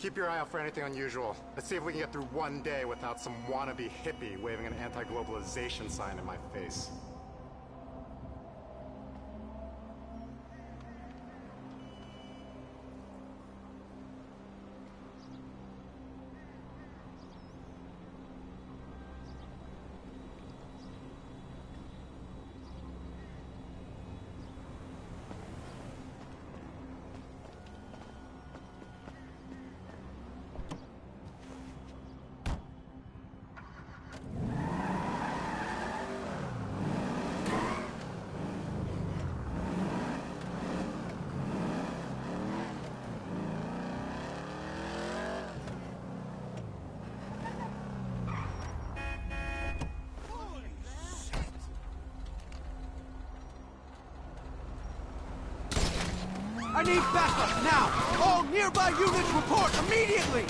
Keep your eye out for anything unusual. Let's see if we can get through one day without some wannabe hippie waving an anti-globalization sign in my face. I need backup, now! All nearby units report immediately!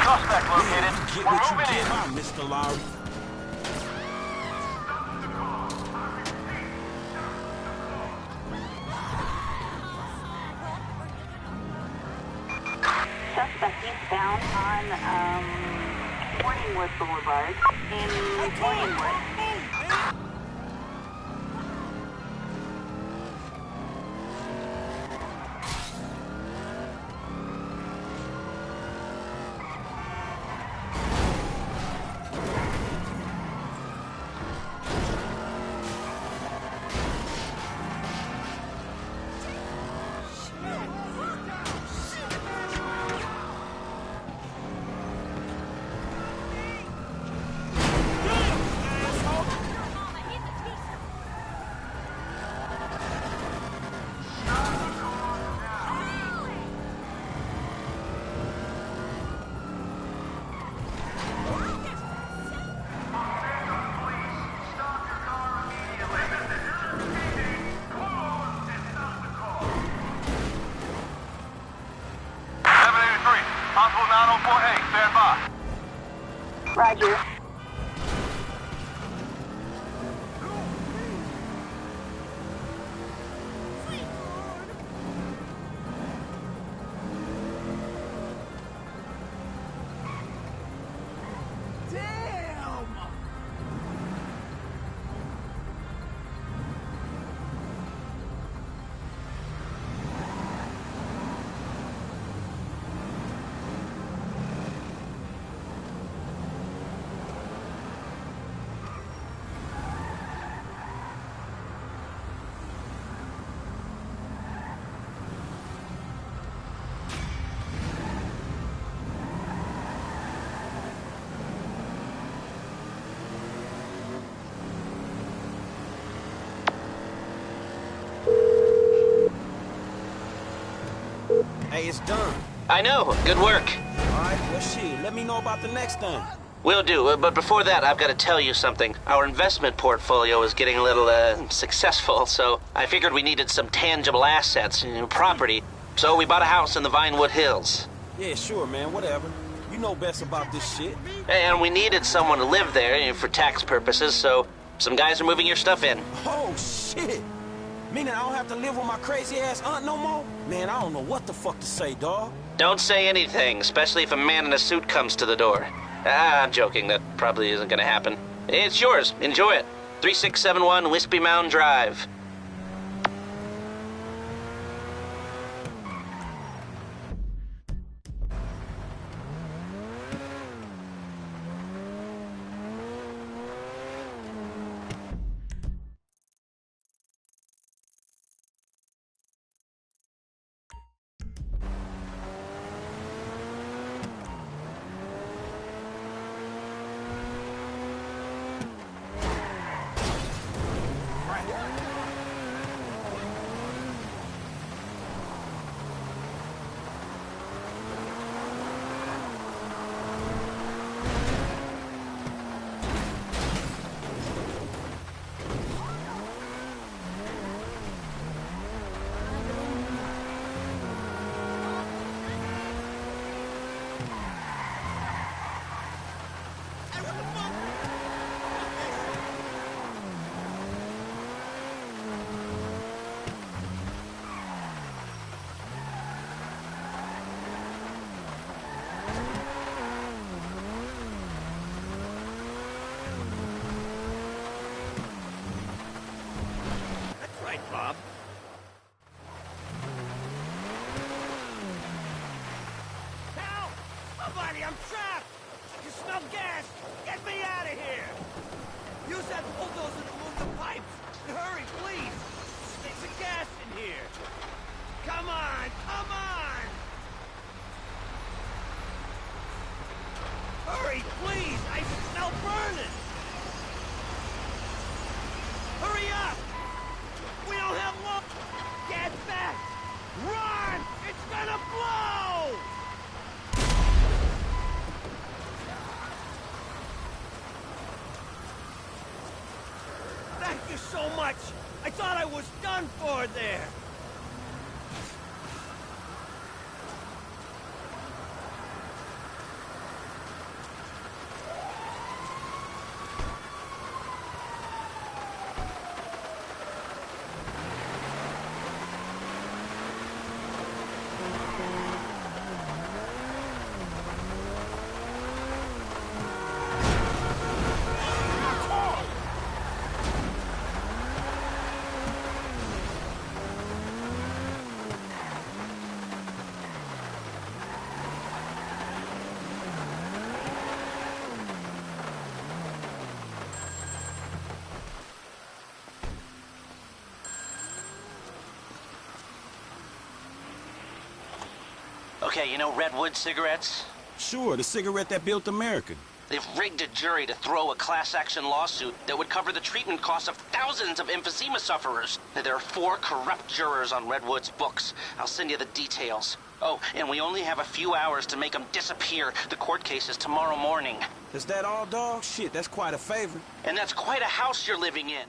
Suspect located. Get We're what you moving get in. out, Mr. Lowry. Suspect eastbound on Morningwood Boulevard in Morningwood. Possible 904A, stand by. Roger. Hey, it's done. I know. Good work. All right, well, shit, let me know about the next thing. Will do, but before that, I've got to tell you something. Our investment portfolio is getting a little, successful, so I figured we needed some tangible assets, property. So we bought a house in the Vinewood Hills. Yeah, sure, man, whatever. You know best about this shit. And we needed someone to live there, for tax purposes, so some guys are moving your stuff in. Oh, shit. Meaning I don't have to live with my crazy-ass aunt no more? Man, I don't know what the fuck to say, dawg. Don't say anything, especially if a man in a suit comes to the door. I'm joking. That probably isn't gonna happen. It's yours. Enjoy it. 3671 Wispy Mound Drive. trapped! I can smell gas! Get me out of here! Use that bulldozer to move the pipes! And hurry, please! There's a gas in here! Come on! Come on! Hurry, please! I smell burning! Hurry up! We don't have long! Get back! Run! It's gonna blow! Thank you so much! I thought I was done for there! Okay, you know Redwood cigarettes? Sure, the cigarette that built America. They've rigged a jury to throw a class-action lawsuit that would cover the treatment costs of thousands of emphysema sufferers. There are 4 corrupt jurors on Redwood's books. I'll send you the details. Oh, and we only have a few hours to make them disappear. The court case is tomorrow morning. Is that all, dog? Shit, that's quite a favor. And that's quite a house you're living in.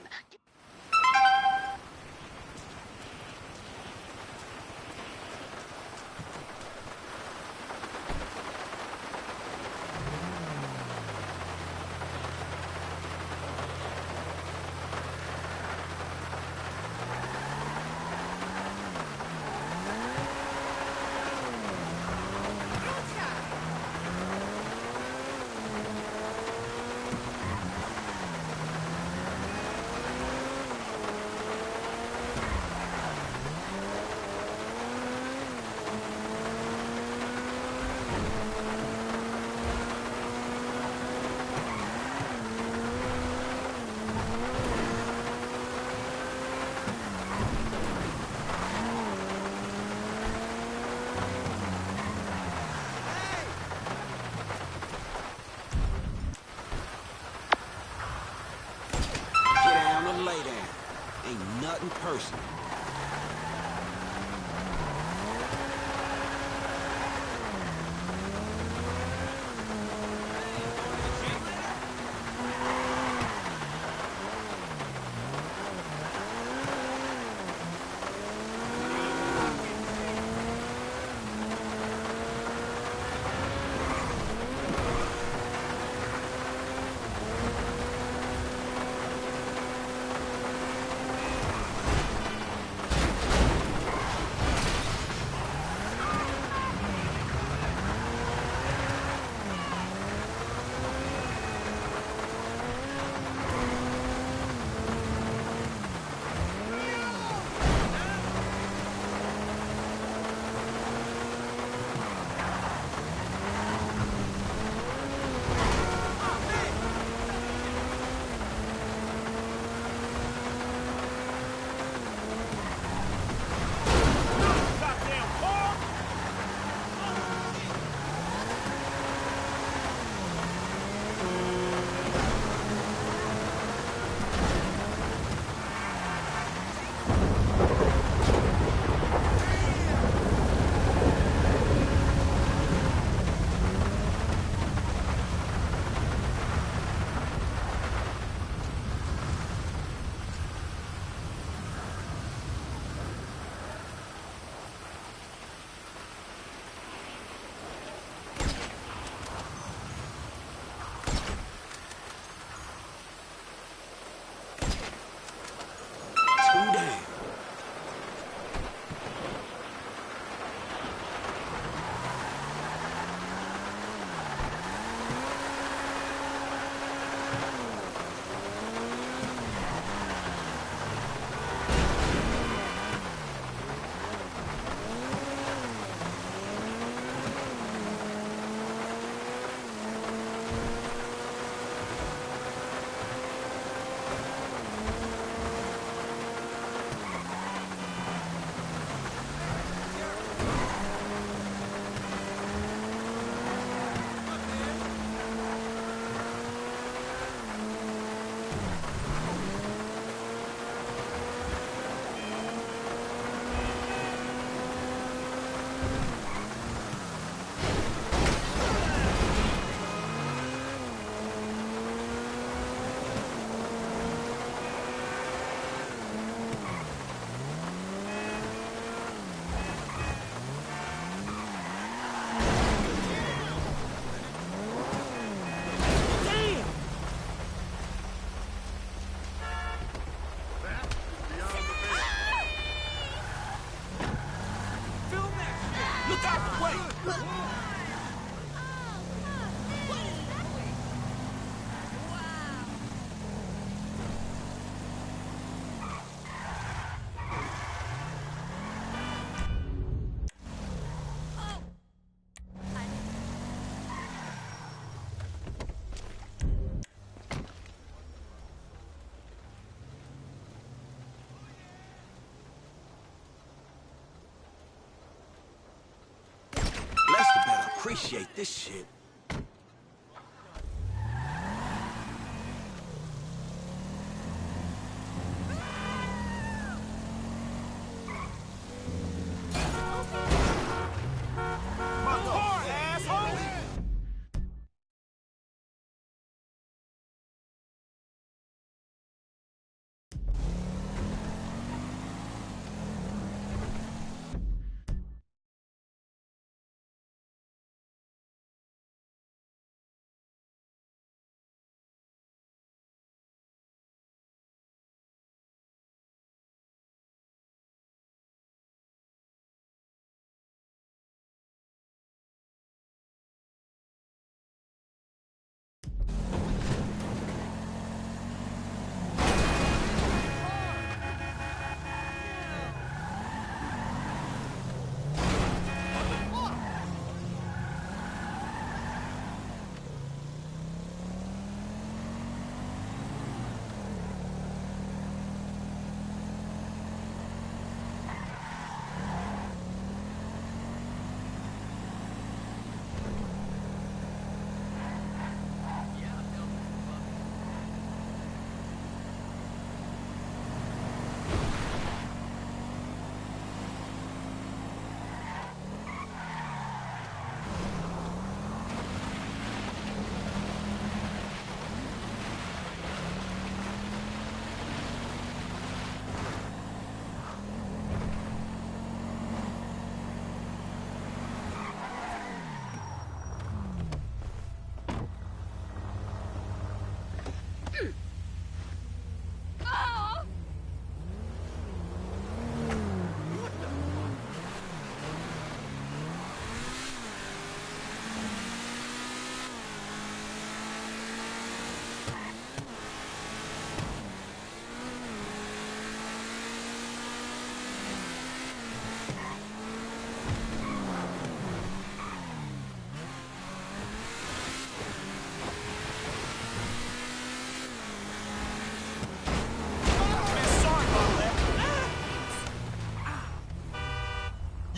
Lester better appreciate this shit.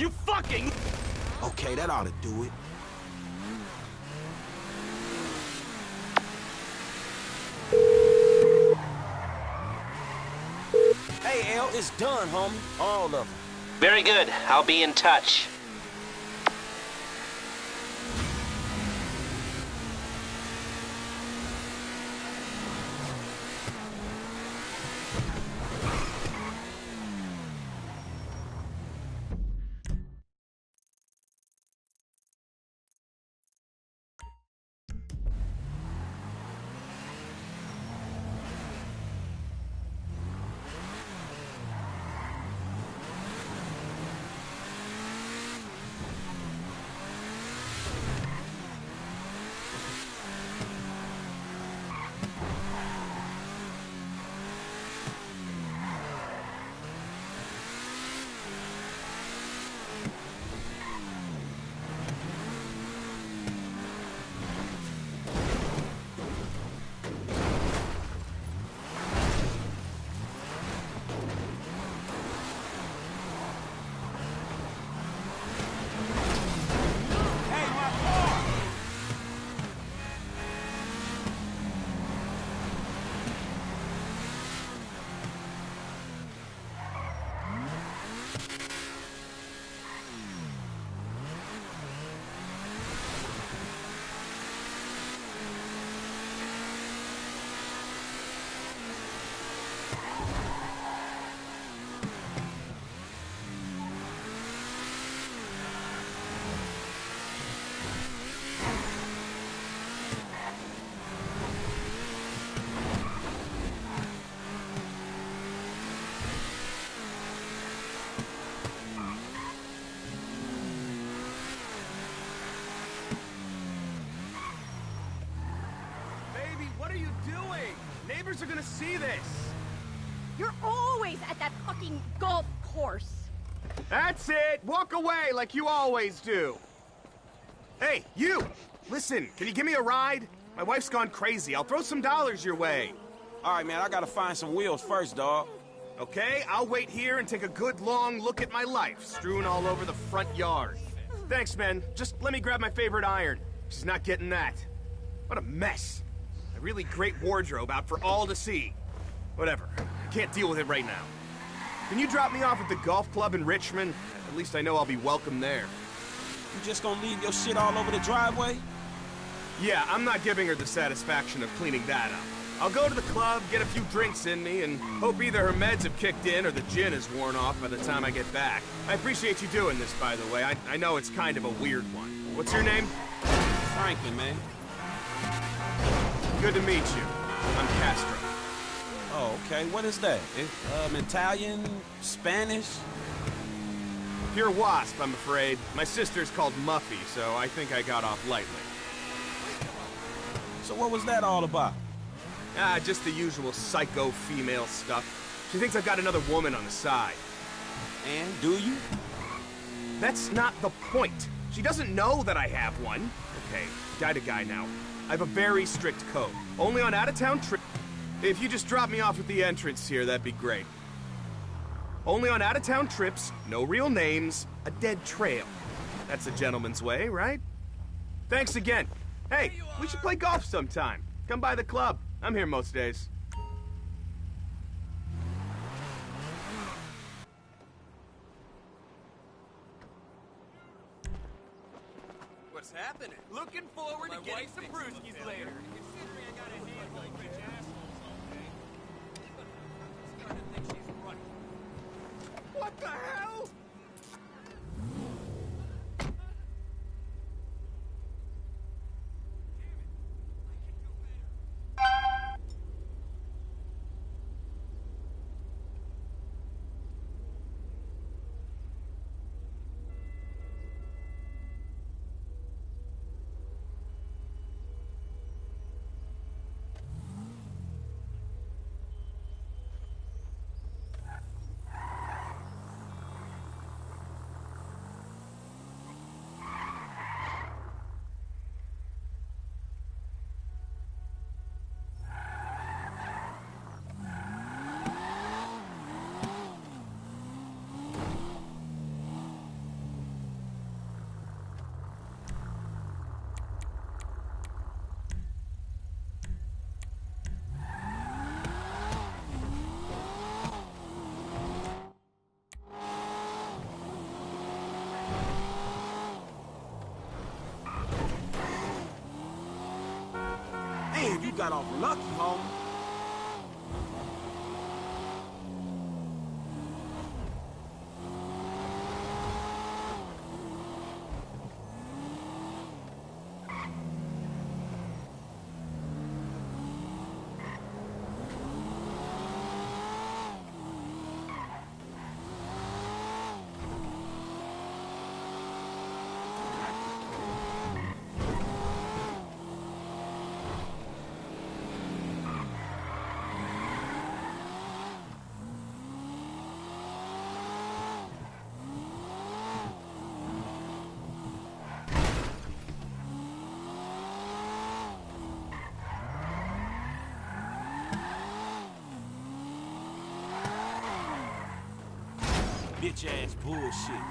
You fucking... Okay, that ought to do it. Hey, L, it's done, homie. All of them. Very good. I'll be in touch. neighbors are gonna see this. You're always at that fucking golf course. That's it! Walk away like you always do! Hey, you! Listen, can you give me a ride? My wife's gone crazy. I'll throw some dollars your way. All right, man, I gotta find some wheels first, dawg. Okay, I'll wait here and take a good long look at my life, strewn all over the front yard. Thanks, man. Just let me grab my favorite iron. She's not getting that. What a mess. A really great wardrobe out for all to see. Whatever. I can't deal with it right now. Can you drop me off at the golf club in Richmond? At least I know I'll be welcome there. You just gonna leave your shit all over the driveway? Yeah, I'm not giving her the satisfaction of cleaning that up. I'll go to the club, get a few drinks in me, and hope either her meds have kicked in or the gin is worn off by the time I get back. I appreciate you doing this, by the way. I know it's kind of a weird one. What's your name? Franklin, man. Good to meet you. I'm Castro. Oh, okay. What is that? Italian? Spanish? Pure wasp, I'm afraid. My sister's called Muffy, so I think I got off lightly. So what was that all about? Ah, just the usual psycho female stuff. She thinks I've got another woman on the side. And do you? That's not the point. She doesn't know that I have one. Okay, died a guy now. I have a very strict code. Only on out-of-town trips. If you just drop me off at the entrance here, that'd be great. Only on out-of-town trips, no real names, a dead trail. That's a gentleman's way, right? Thanks again. Hey, we should play golf sometime. Come by the club. I'm here most days. What's happening? Looking forward to getting some brewskis later. Considering I got a handful of rich assholes all day. I'm starting to think she's right. What the hell? Man, you got off lucky, homie. Bitch ass bullshit.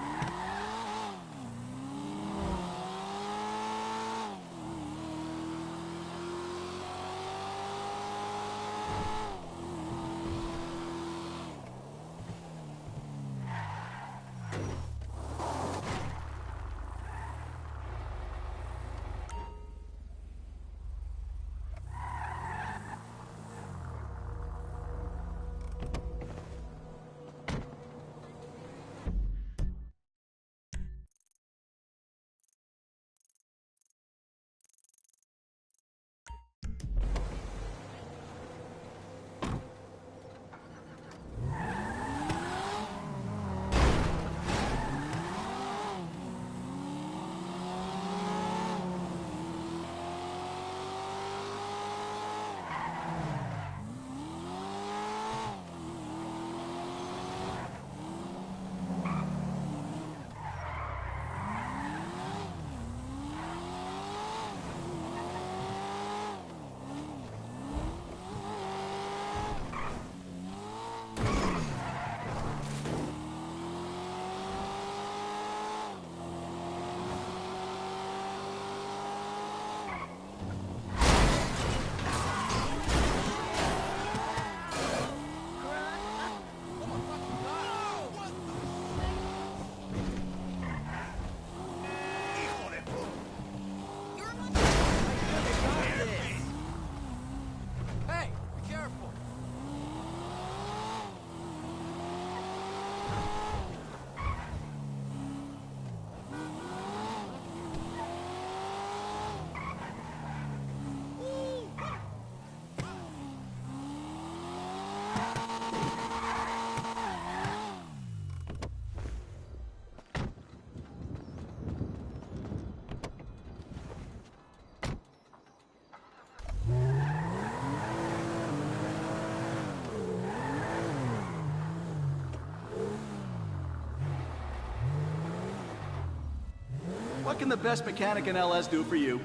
What can the best mechanic in LS do for you?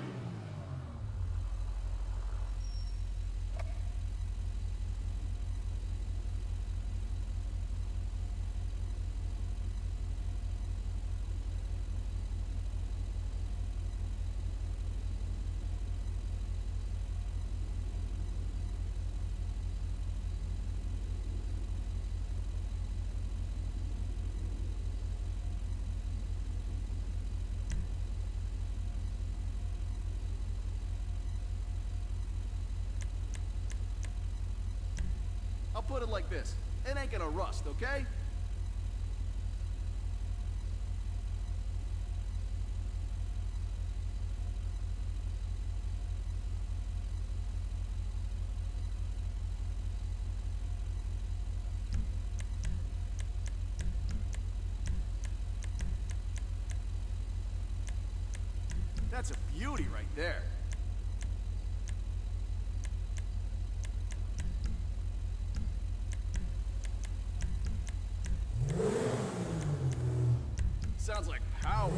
I'll put it like this. It ain't gonna rust, okay? That's a beauty right there. Sounds like power.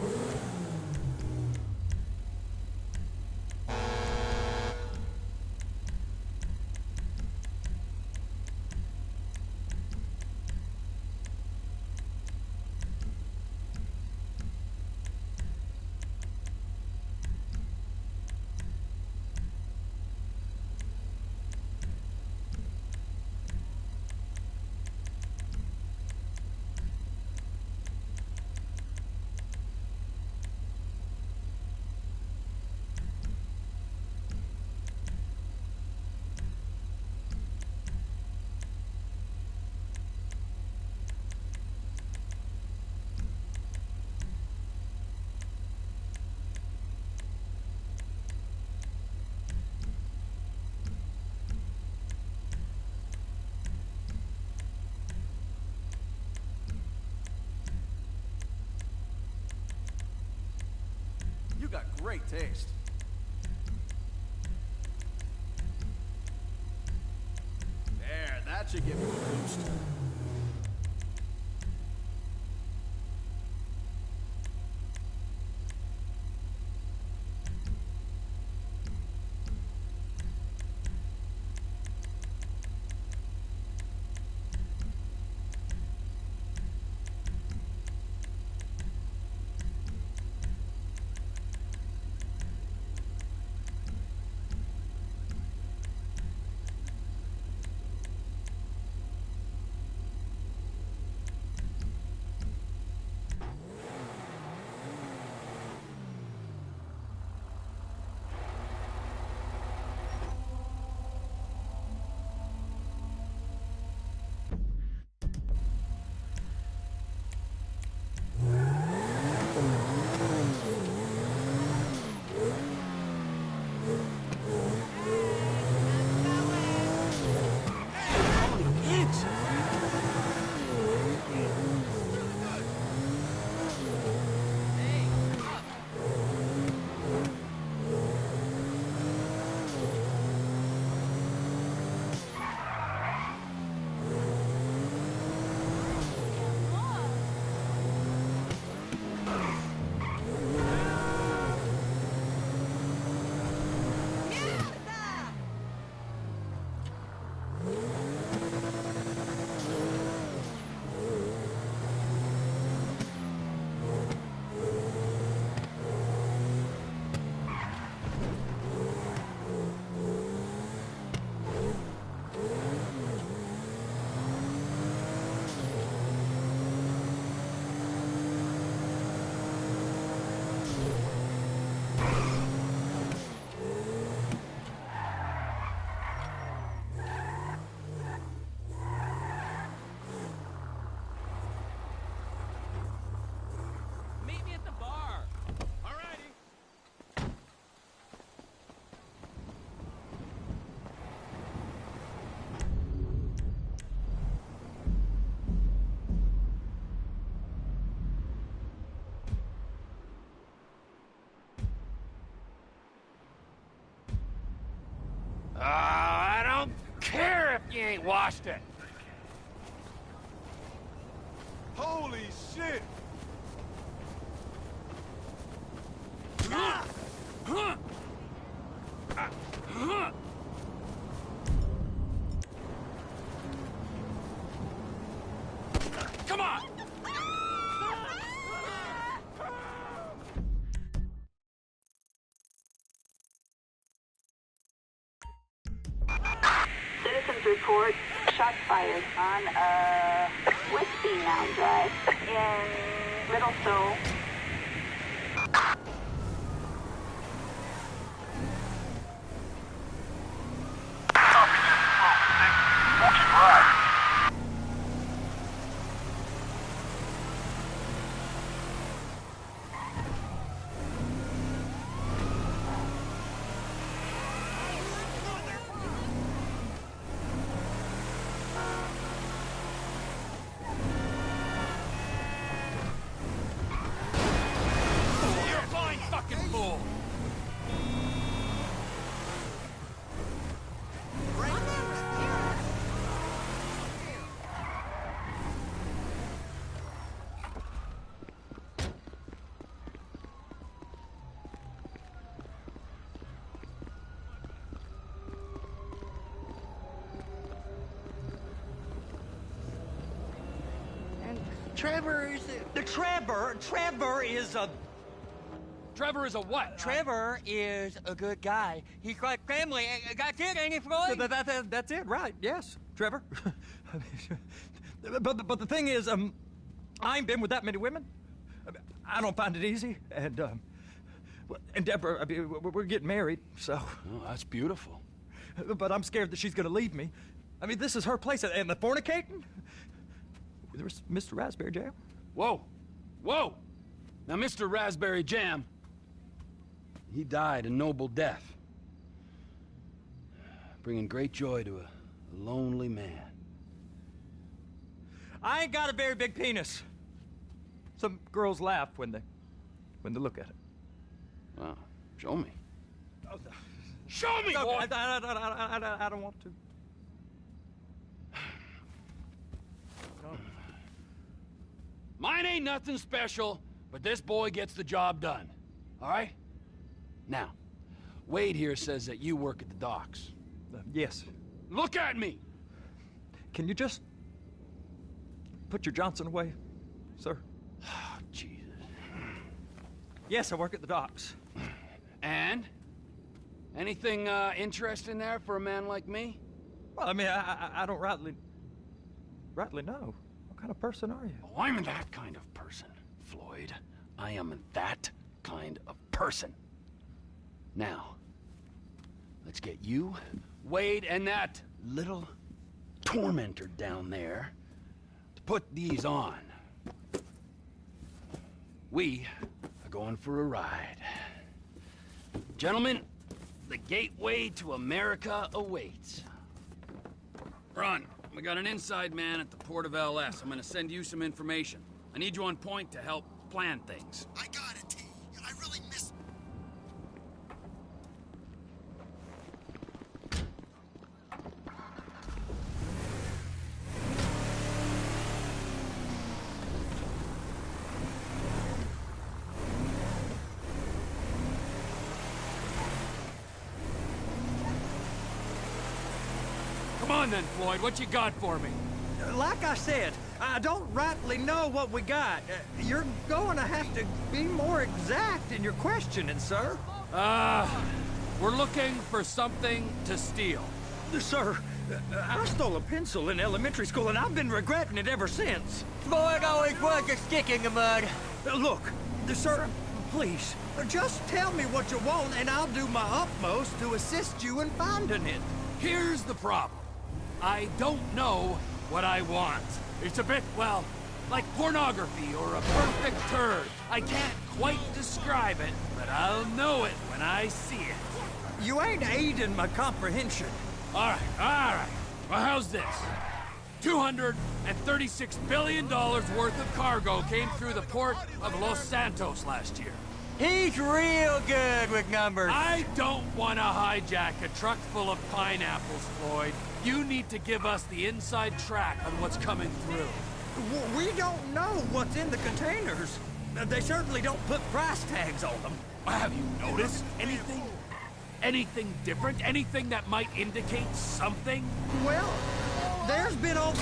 You got great taste. There, that should give you a boost. I don't care if you ain't washed it. Holy shit! report shots fired on Whiskey Mound Drive in Little Seoul. Copy this. Smoke 6. We'll keep riding. You're a blind fucking fool! Trevor is a... Trevor is a what? Trevor is a good guy. He's got family. That's it, ain't it, Floyd? That's it, right? Yes, Trevor. but the thing is, I ain't been with that many women. I don't find it easy, and Deborah, I mean, we're getting married, so. Oh, that's beautiful. But I'm scared that she's gonna leave me. I mean, this is her place, and the fornicating. There's Mr. Raspberry Jam. Whoa. Whoa! Now, Mr. Raspberry Jam, he died a noble death, bringing great joy to a lonely man. I ain't got a very big penis. Some girls laugh when they look at it. Wow. Show me. Show me, No, boy! I don't want to. Mine ain't nothing special, but this boy gets the job done. All right? Now, Wade here says that you work at the docks. Yes. Look at me! Can you just put your Johnson away, sir? Oh, Jesus. Yes, I work at the docks. And? Anything interesting there for a man like me? Well, I mean, I don't rightly know. What kind of person are you? Oh, I'm that kind of person, Floyd. I am that kind of person. Now, let's get you, Wade, and that little tormentor down there to put these on. We are going for a ride. Gentlemen, the gateway to America awaits. Ron, we got an inside man at the port of LS. I'm gonna send you some information. I need you on point to help plan things. I got it, T. I really miss... Come on then, Floyd, what you got for me? Like I said, I don't rightly know what we got. You're going to have to be more exact in your questioning, sir. We're looking for something to steal. Sir, I stole a pencil in elementary school, and I've been regretting it ever since. Floyd always was a stick in the mud. Look, sir, please, just tell me what you want, and I'll do my utmost to assist you in finding it. Here's the problem. I don't know what I want. It's a bit, well, like pornography or a perfect turd. I can't quite describe it, but I'll know it when I see it. You ain't aiding my comprehension. All right. Well, how's this? $236 billion worth of cargo came through the port of Los Santos last year. He's real good with numbers. I don't want to hijack a truck full of pineapples, Floyd. You need to give us the inside track on what's coming through. We don't know what's in the containers. They certainly don't put price tags on them. Have you noticed anything? Anything different? Anything that might indicate something? Well, there's been all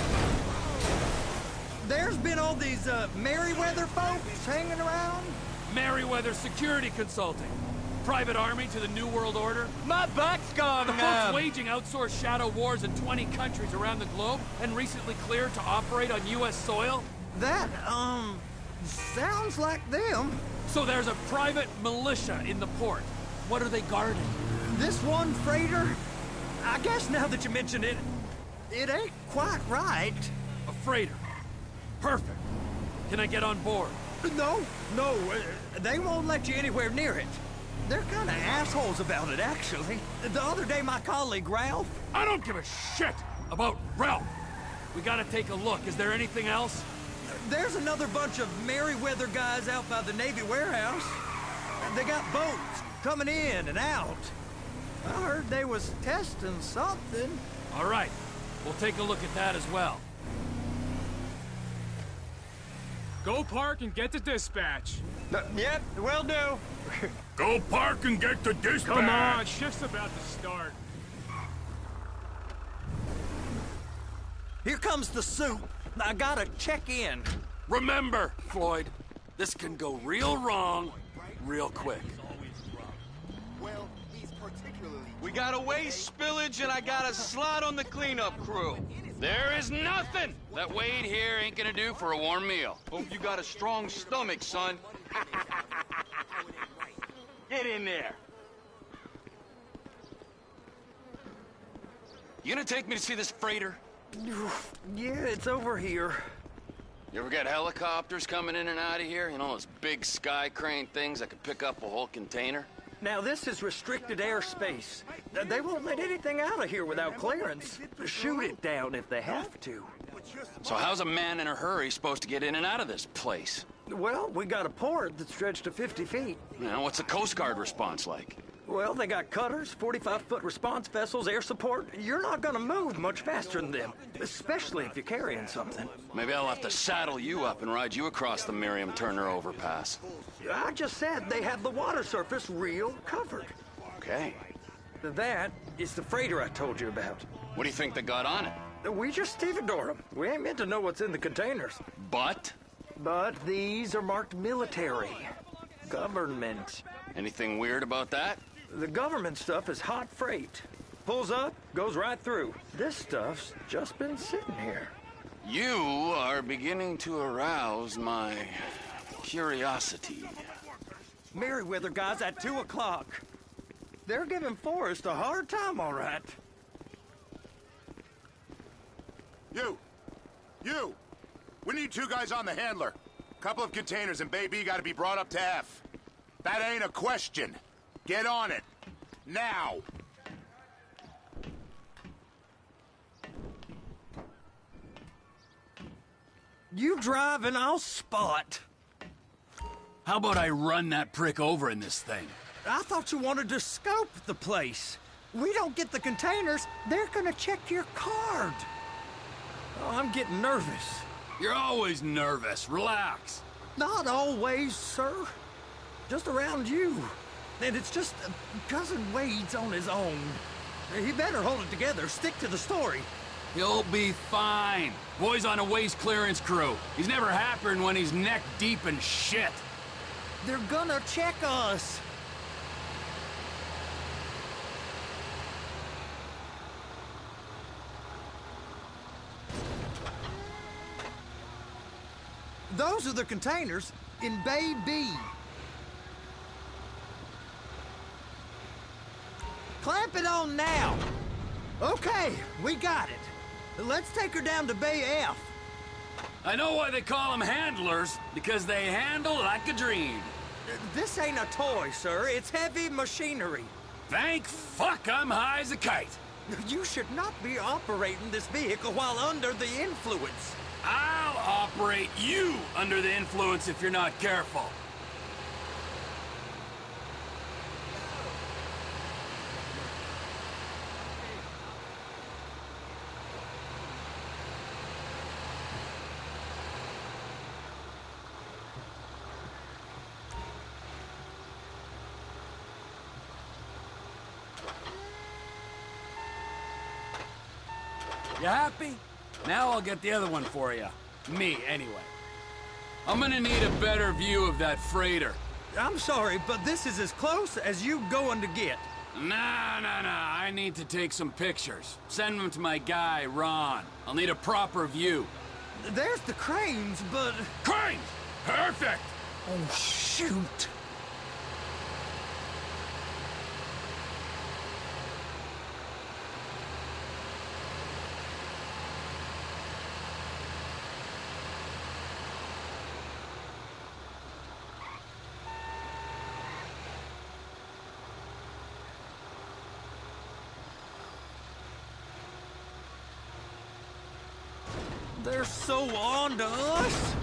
these Merryweather folks hanging around. Merryweather Security Consulting. private army to the New World Order? My back's gone, The folks waging outsourced shadow wars in 20 countries around the globe and recently cleared to operate on U.S. soil? That, sounds like them. So there's a private militia in the port. What are they guarding? This one freighter? I guess now that you mention it, it ain't quite right. A freighter. Perfect. Can I get on board? No, they won't let you anywhere near it. They're kind of assholes about it, actually. The other day, my colleague, Ralph... I don't give a shit about Ralph. We gotta take a look. Is there anything else? There's another bunch of Merryweather guys out by the Navy warehouse. They got boats coming in and out. I heard they was testing something. All right. We'll take a look at that as well. Go park and get to dispatch. Yep, will do. Go park and get to dispatch. Come on, shift's about to start. Here comes the soup. I gotta check in. Remember, Floyd, this can go real wrong real quick. We got a waste spillage and I got a slot on the cleanup crew. There is nothing that Wade here ain't gonna do for a warm meal. Hope you got a strong stomach, son. Get in there. You gonna take me to see this freighter? Yeah, it's over here. You ever get helicopters coming in and out of here? You know, those big sky crane things that could pick up a whole container? Now, this is restricted airspace. They won't let anything out of here without clearance. Shoot it down if they have to. So how's a man in a hurry supposed to get in and out of this place? Well, we got a port that's stretched to 50 feet. You know, what's the Coast Guard response like? Well, they got cutters, 45-foot response vessels, air support. You're not gonna move much faster than them, especially if you're carrying something. Maybe I'll have to saddle you up and ride you across the Miriam Turner overpass. I just said they have the water surface real covered. Okay. That is the freighter I told you about. What do you think they got on it? We just stevedore them. We ain't meant to know what's in the containers. But these are marked military. Government. Anything weird about that? The government stuff is hot freight. Pulls up, goes right through. This stuff's just been sitting here. You are beginning to arouse my curiosity. Merryweather guys at 2 o'clock. They're giving Forrest a hard time, all right. You! We need 2 guys on the handler. Couple of containers and Bay B gotta be brought up to F. That ain't a question. Get on it. Now! You drive and I'll spot. How about I run that prick over in this thing? I thought you wanted to scope the place. We don't get the containers, they're gonna check your card. Oh, I'm getting nervous. You're always nervous. Relax. Not always, sir. Just around you. And it's just Cousin Wade's on his own. He better hold it together, stick to the story. He'll be fine. Boy's on a waste clearance crew. He's never happier when he's neck deep in shit. They're gonna check us. Those are the containers in Bay B. Clamp it on now. Okay, we got it. Let's take her down to Bay F. I know why they call them handlers, because they handle like a dream. This ain't a toy, sir. It's heavy machinery. Thank fuck I'm high as a kite. You should not be operating this vehicle while under the influence. I'll operate you under the influence if you're not careful. You happy? Now I'll get the other one for you. Me, anyway. I'm gonna need a better view of that freighter. I'm sorry, but this is as close as you going to get. Nah. I need to take some pictures. Send them to my guy, Ron. I'll need a proper view. There's the cranes, but... Cranes! Perfect! Oh, shoot. They're so on to us.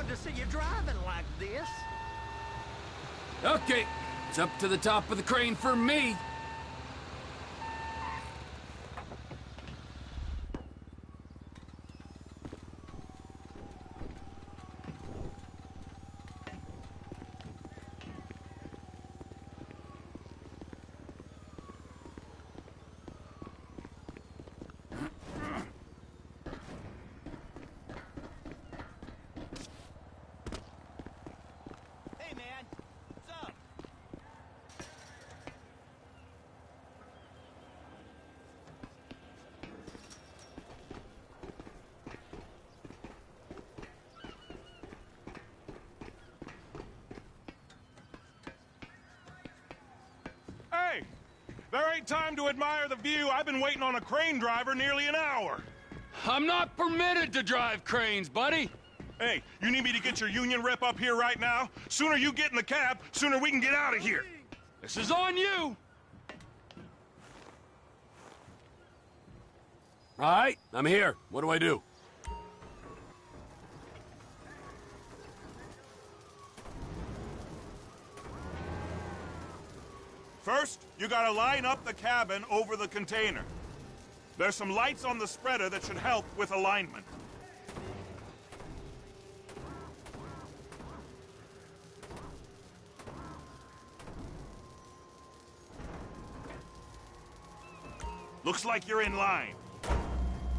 To see you driving like this. Okay, it's up to the top of the crane for me. Hey! There ain't time to admire the view. I've been waiting on a crane driver nearly an hour. I'm not permitted to drive cranes, buddy. Hey, you need me to get your union rep up here right now? Sooner you get in the cab, sooner we can get out of here. This is on you. All right, I'm here. What do I do? First, you gotta line up the cabin over the container. There's some lights on the spreader that should help with alignment. Looks like you're in line.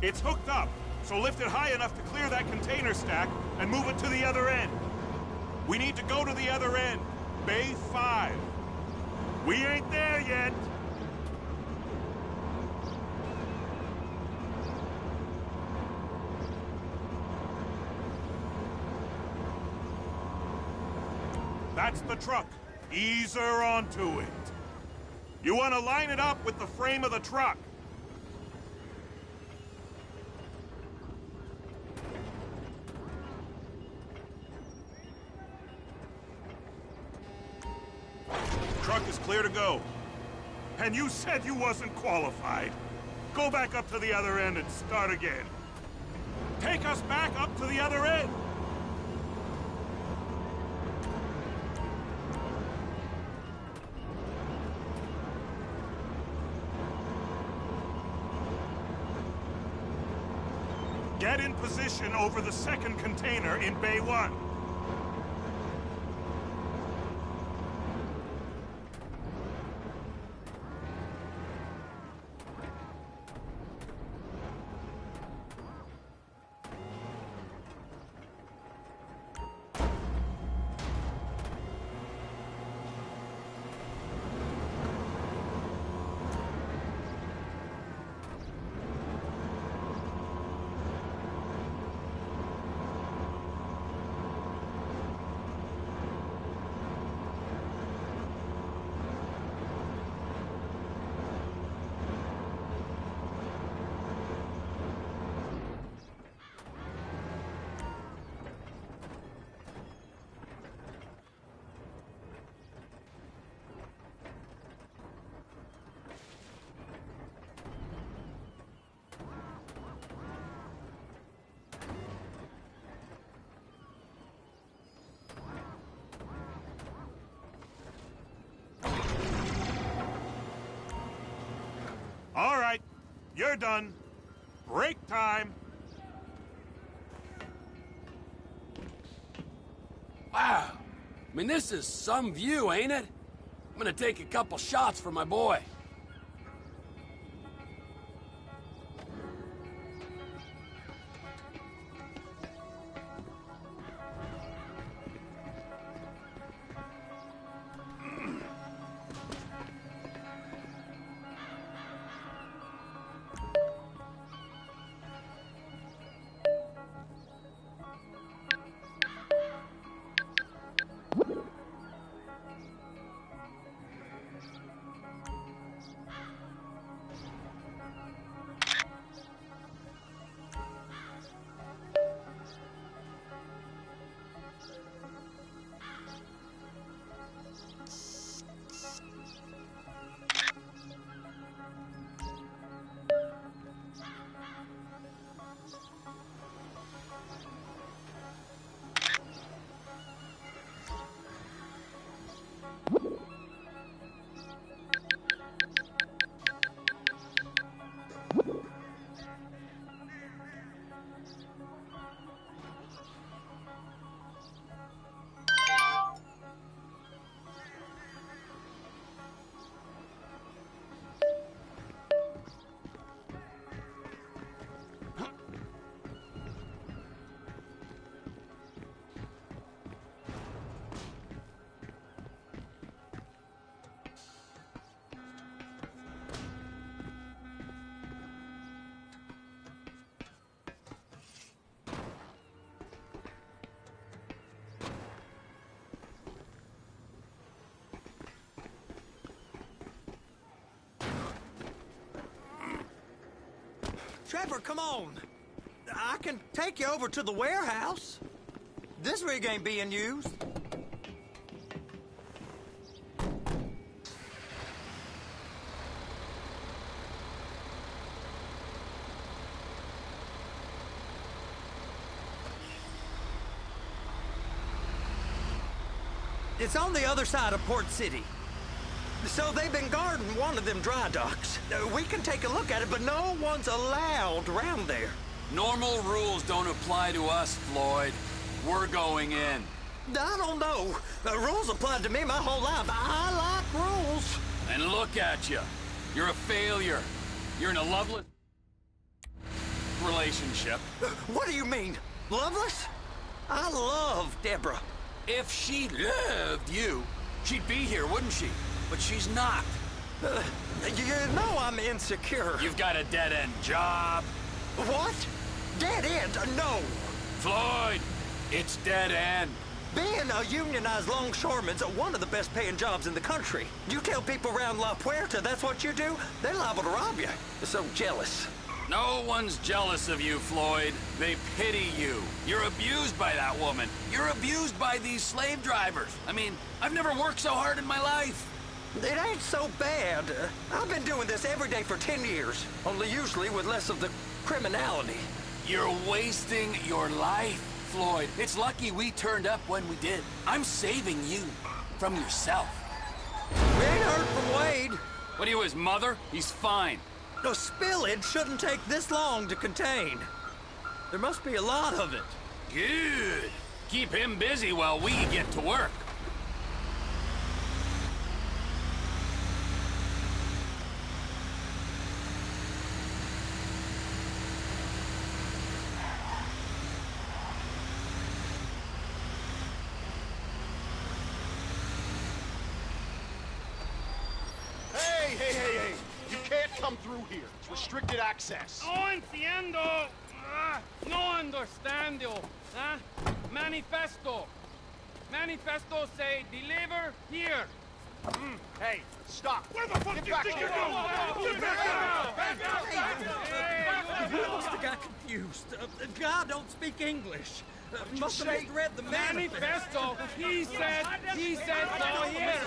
It's hooked up, so lift it high enough to clear that container stack and move it to the other end. We need to go to the other end, Bay 5. We ain't there yet. That's the truck. Ease her onto it. You want to line it up with the frame of the truck. Truck is clear to go. And you said you wasn't qualified. Go back up to the other end and start again. Take us back up to the other end. Get in position over the second container in Bay 1. You're done. Break time. Wow. I mean, this is some view, ain't it? I'm gonna take a couple shots for my boy. Trevor, come on. I can take you over to the warehouse. This rig ain't being used. It's on the other side of Port City. So they've been guarding one of them dry docks. We can take a look at it, but no one's allowed around there. Normal rules don't apply to us, Floyd. We're going in. I don't know. Rules applied to me my whole life. I like rules. And look at you. You're a failure. You're in a loveless relationship. What do you mean? Loveless? I love Deborah. If she loved you, she'd be here, wouldn't she? But she's not. You know I'm insecure. You've got a dead-end job. What? Dead end? No. Floyd, it's dead end. Being a unionized longshoreman's one of the best paying jobs in the country. You tell people around La Puerta that's what you do, they're liable to rob you. They're so jealous. No one's jealous of you, Floyd. They pity you. You're abused by that woman. You're abused by these slave drivers. I mean, I've never worked so hard in my life. It ain't so bad. I've been doing this every day for 10 years, only usually with less of the criminality. You're wasting your life, Floyd. It's lucky we turned up when we did. I'm saving you from yourself. We ain't heard from Wade. What are you, his mother? He's fine. No, spillage shouldn't take this long to contain. There must be a lot of it. Good. Keep him busy while we get to work. Hey! You can't come through here. It's restricted access. No entiendo. No understando. Manifesto. Manifesto say deliver here. Hey, stop. Where the fuck Get do you back think here. you're going? Get back You must have got confused. The guy don't speak English. Must have misread the manifesto. He said go here.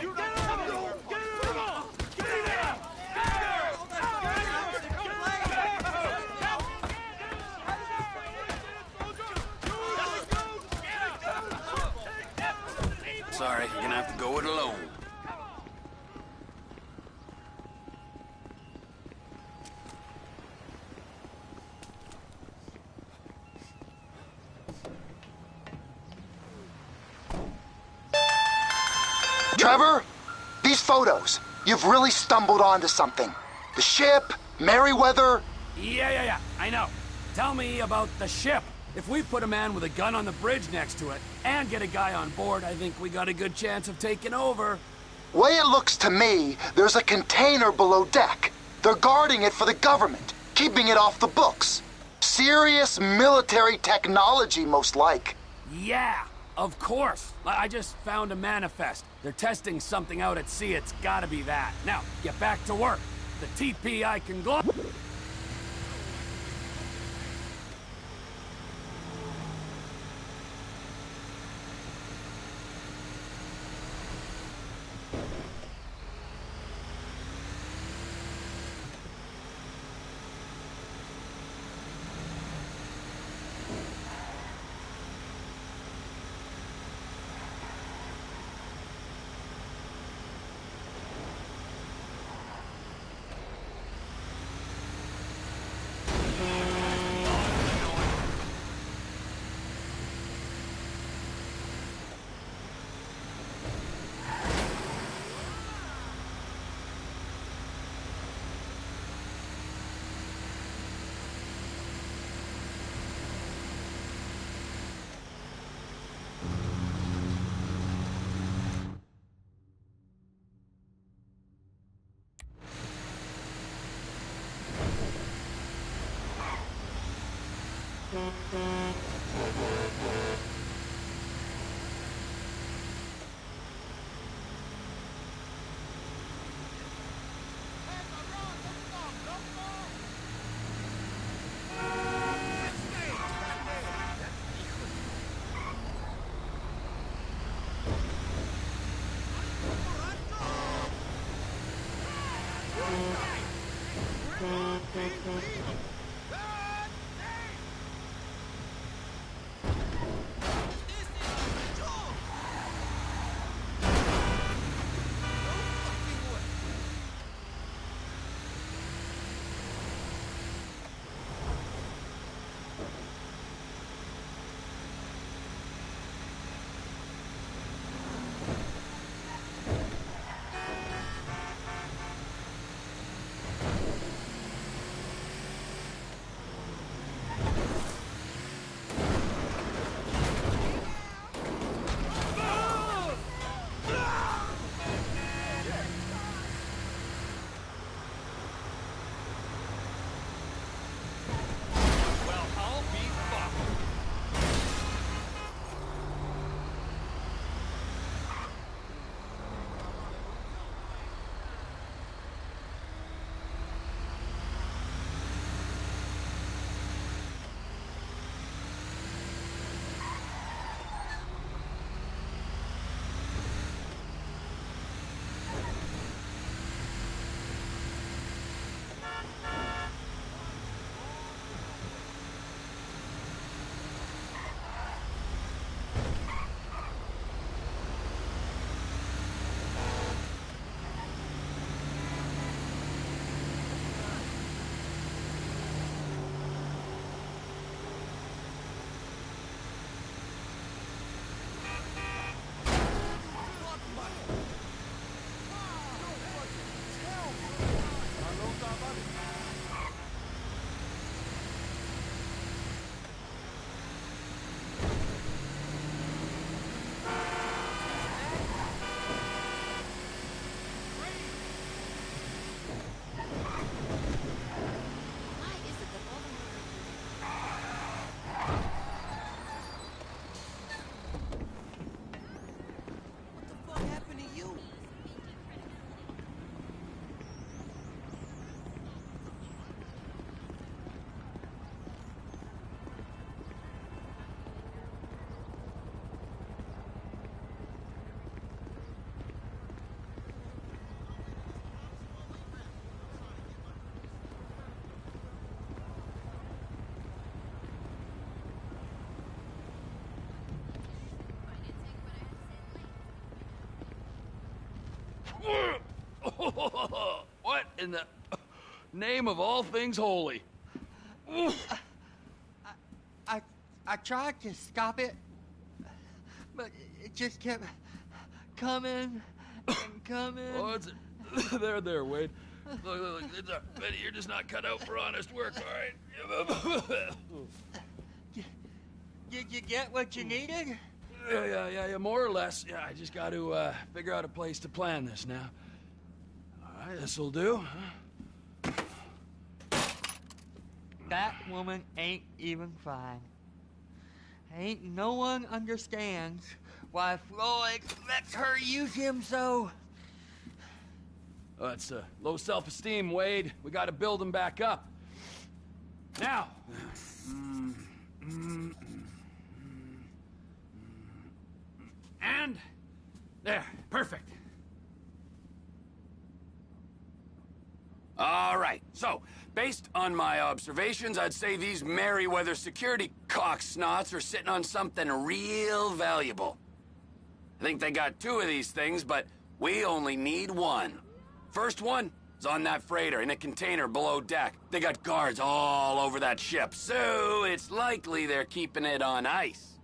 You get him! Get him! Get him! Sorry, you're gonna have to go it alone. Trevor, these photos, you've really stumbled onto something. The ship, Merryweather. Yeah, I know. Tell me about the ship. If we put a man with a gun on the bridge next to it and get a guy on board, I think we got a good chance of taking over. Way it looks to me, there's a container below deck. They're guarding it for the government, keeping it off the books. Serious military technology, most like. Yeah, of course. I just found a manifest. They're testing something out at sea. It's gotta be that. Now, get back to work. The TPI can go. What in the name of all things holy? I tried to stop it, but it just kept coming I'm coming. Oh, it's there, Wade. Look, Betty, you're just not cut out for honest work, all right? Did you get what you needed? Yeah, more or less. Yeah, I just got to figure out a place to plan this now. All right, this'll do. Huh? That woman ain't even fine. Ain't no one understands why Floyd lets her use him so. Oh, it's low self-esteem, Wade. We got to build him back up. Now. And there, perfect. All right, so, based on my observations, I'd say these Merryweather security cocksnots are sitting on something real valuable. I think they got 2 of these things, but we only need 1. First one is on that freighter in a container below deck. They got guards all over that ship, so it's likely they're keeping it on ice.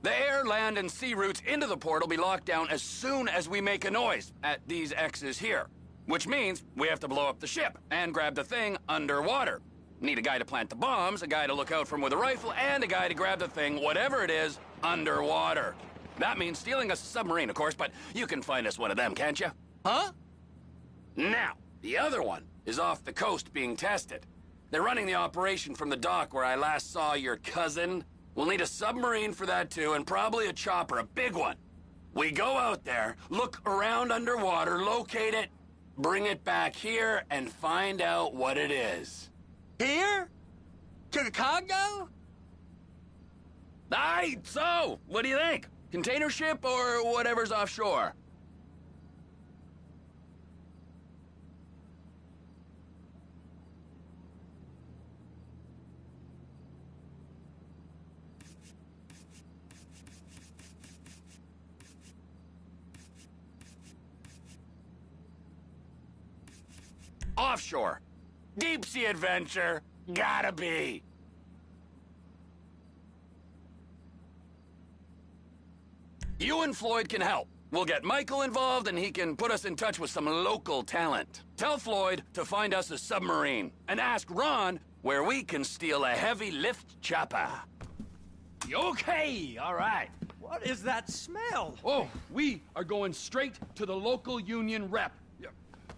The air, land, and sea routes into the port will be locked down as soon as we make a noise at these X's here. Which means we have to blow up the ship and grab the thing underwater. Need a guy to plant the bombs, a guy to look out for 'em with a rifle, and a guy to grab the thing, whatever it is, underwater. That means stealing a submarine, of course, but you can find us one of them, can't you? Huh? Now, the other one is off the coast being tested. They're running the operation from the dock where I last saw your cousin. We'll need a submarine for that too, and probably a chopper, a big one. We go out there, look around underwater, locate it, bring it back here, and find out what it is. Here? To the Congo? Aye, so, what do you think? Container ship or whatever's offshore? Offshore. Deep sea adventure. Gotta be. You and Floyd can help. We'll get Michael involved and he can put us in touch with some local talent. Tell Floyd to find us a submarine and ask Ron where we can steal a heavy lift chopper. Okay, all right. What is that smell? Oh, we are going straight to the local union rep.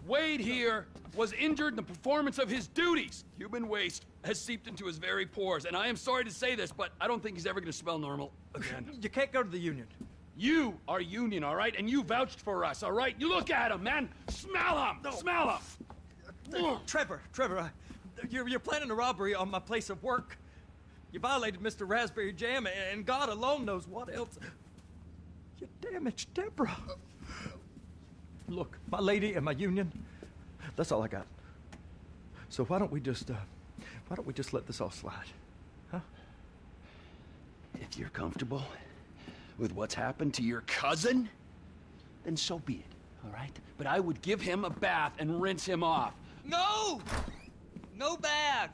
Wade here was injured in the performance of his duties. Human waste has seeped into his very pores, and I am sorry to say this, but I don't think he's ever going to smell normal again. You can't go to the union. You are union, all right? And you vouched for us, all right? You look at him, man. Smell him. No. Smell him. Trevor, you're planning a robbery on my place of work. You violated Mr. Raspberry Jam, and God alone knows what else. You damaged Deborah. Look, my lady and my union, that's all I got. So why don't we just let this all slide, huh? If you're comfortable with what's happened to your cousin, then so be it, all right? But I would give him a bath and rinse him off. No! No bath!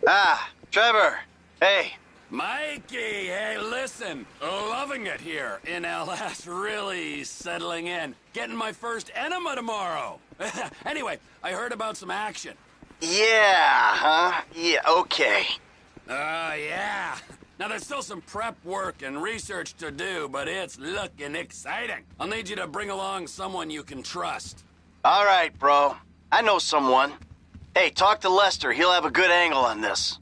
Ah, Trevor. Hey. Mikey, hey, listen. Loving it here in LS. Really settling in. Getting my first enema tomorrow. Anyway, I heard about some action. Yeah, huh? Yeah, okay. Yeah. Now, there's still some prep work and research to do, but it's looking exciting. I'll need you to bring along someone you can trust. All right, bro. I know someone. Hey, talk to Lester. He'll have a good angle on this.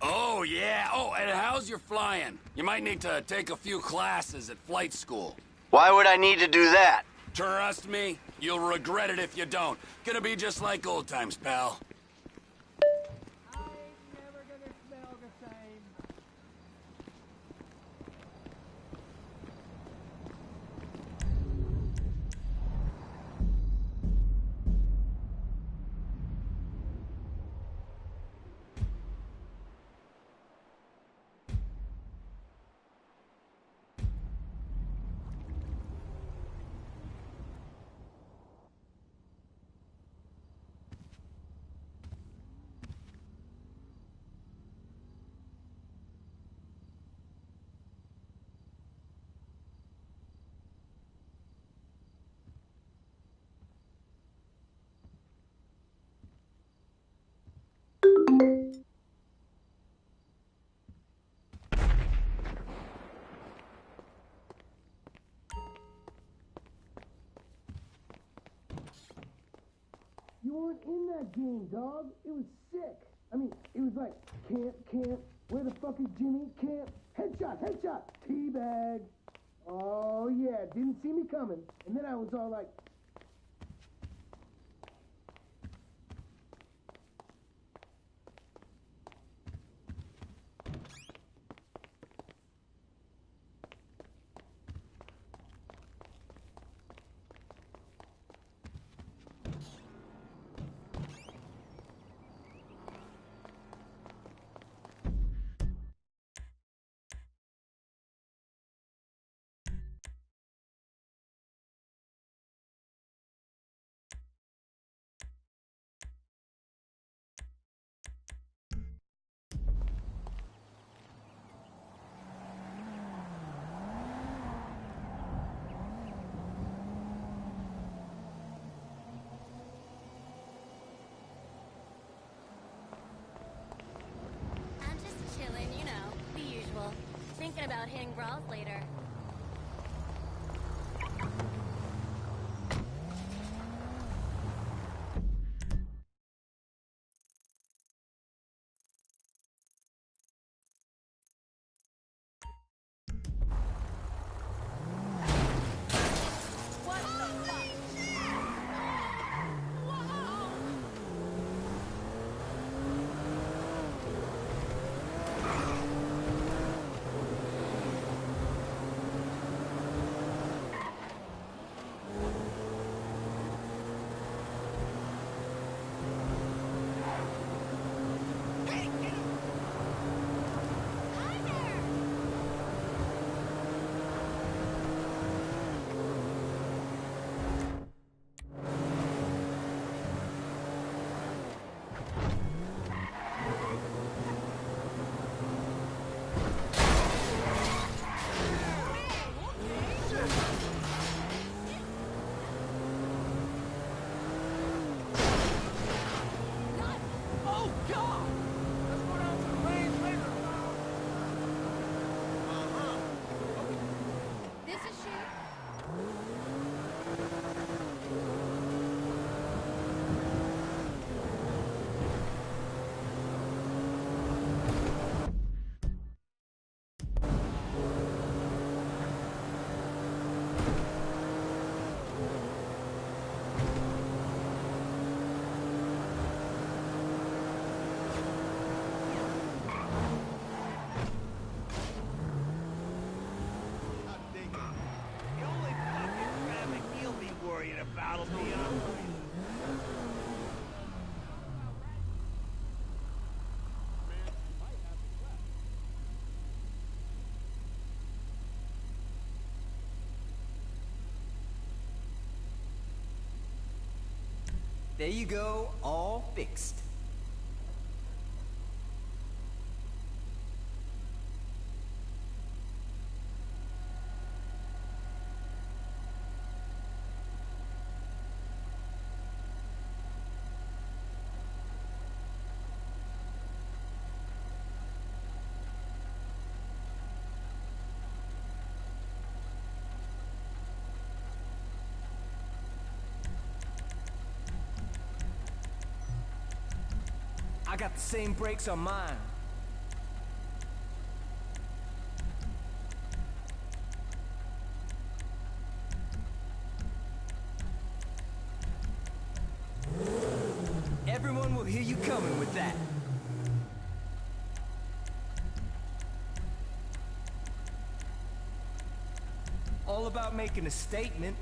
Oh, yeah. Oh, and how's your flying? You might need to take a few classes at flight school. Why would I need to do that? Trust me, you'll regret it if you don't. Gonna be just like old times, pal. You weren't in that game, dog. It was sick. I mean, it was like, camp, where the fuck is Jimmy? Camp, headshot, teabag. Oh, yeah, didn't see me coming. And then I was all like... Thinking about hitting brawls later. There you go, all fixed. I got the same brakes on mine. Everyone will hear you coming with that. All about making a statement.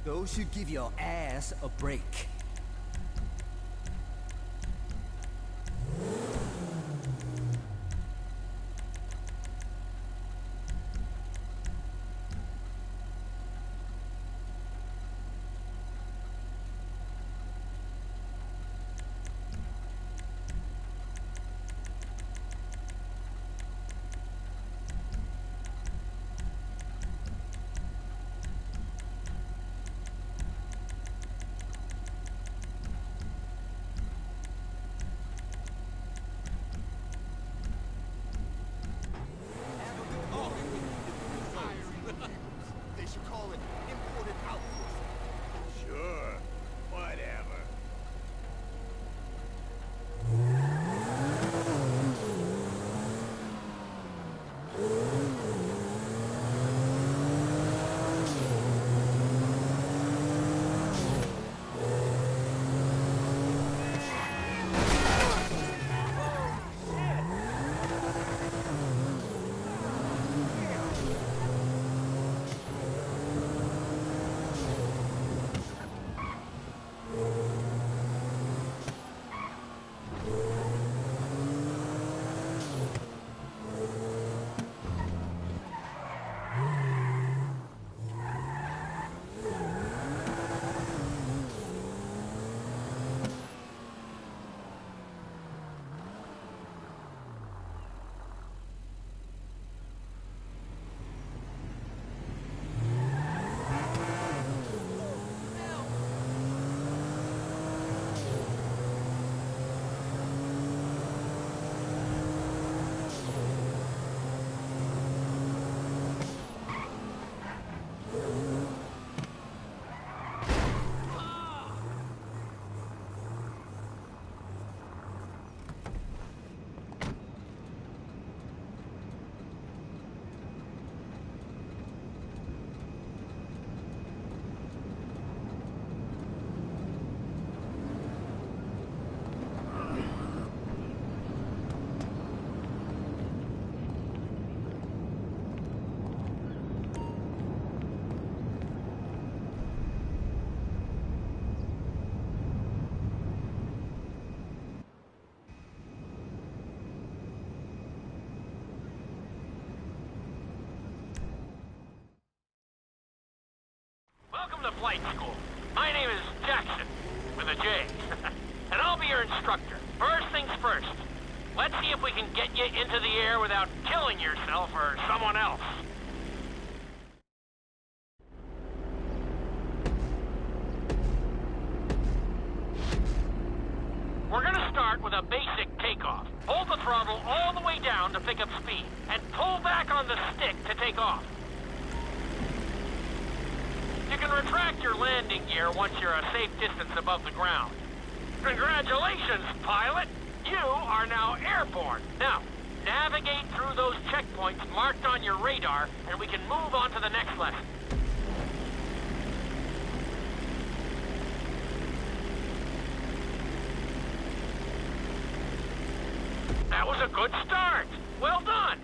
Those should give your ass a break. They should call it imported output. Sure, whatever. Welcome to flight school. My name is Jackson, with a J. And I'll be your instructor. First things first. Let's see if we can get you into the air without killing yourself or someone else. We're gonna start with a basic takeoff. Hold the throttle all the way down to pick up speed, and pull back on the stick to take off. You can retract your landing gear once you're a safe distance above the ground. Congratulations, pilot! You are now airborne. Now, navigate through those checkpoints marked on your radar, and we can move on to the next lesson. That was a good start. Well done.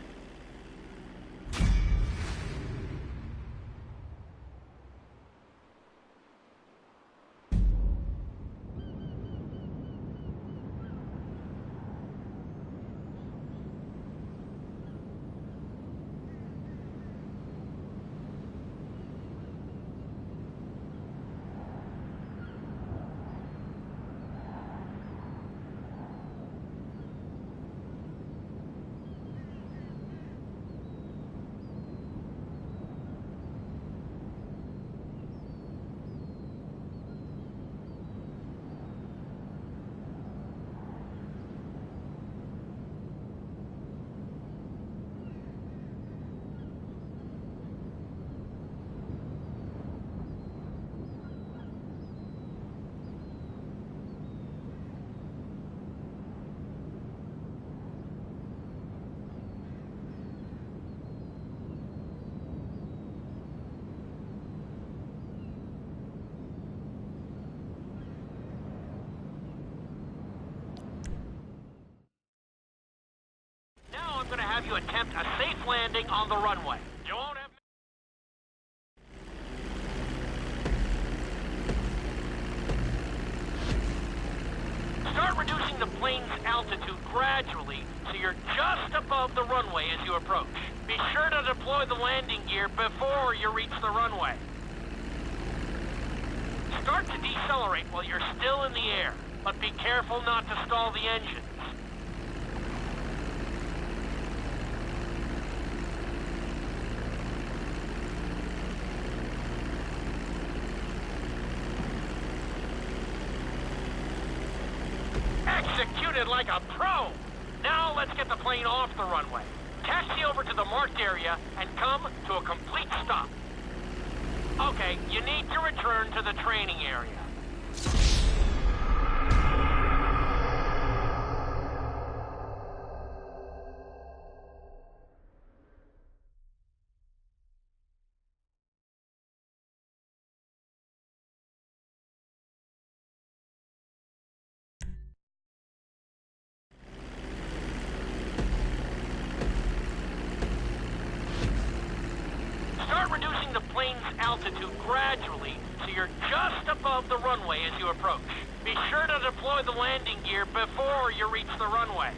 I'm going to have you attempt a safe landing on the runway. You won't have... plane's altitude gradually so you're just above the runway as you approach. Be sure to deploy the landing gear before you reach the runway. Start to decelerate while you're still in the air, but be careful not to stall the engines. Executed like a pro! Now let's get the plane off the runway. Taxi over to the marked area and come to a complete stop. Okay, you need to return to the training area. Start reducing the plane's altitude gradually so you're just above the runway as you approach. Be sure to deploy the landing gear before you reach the runway.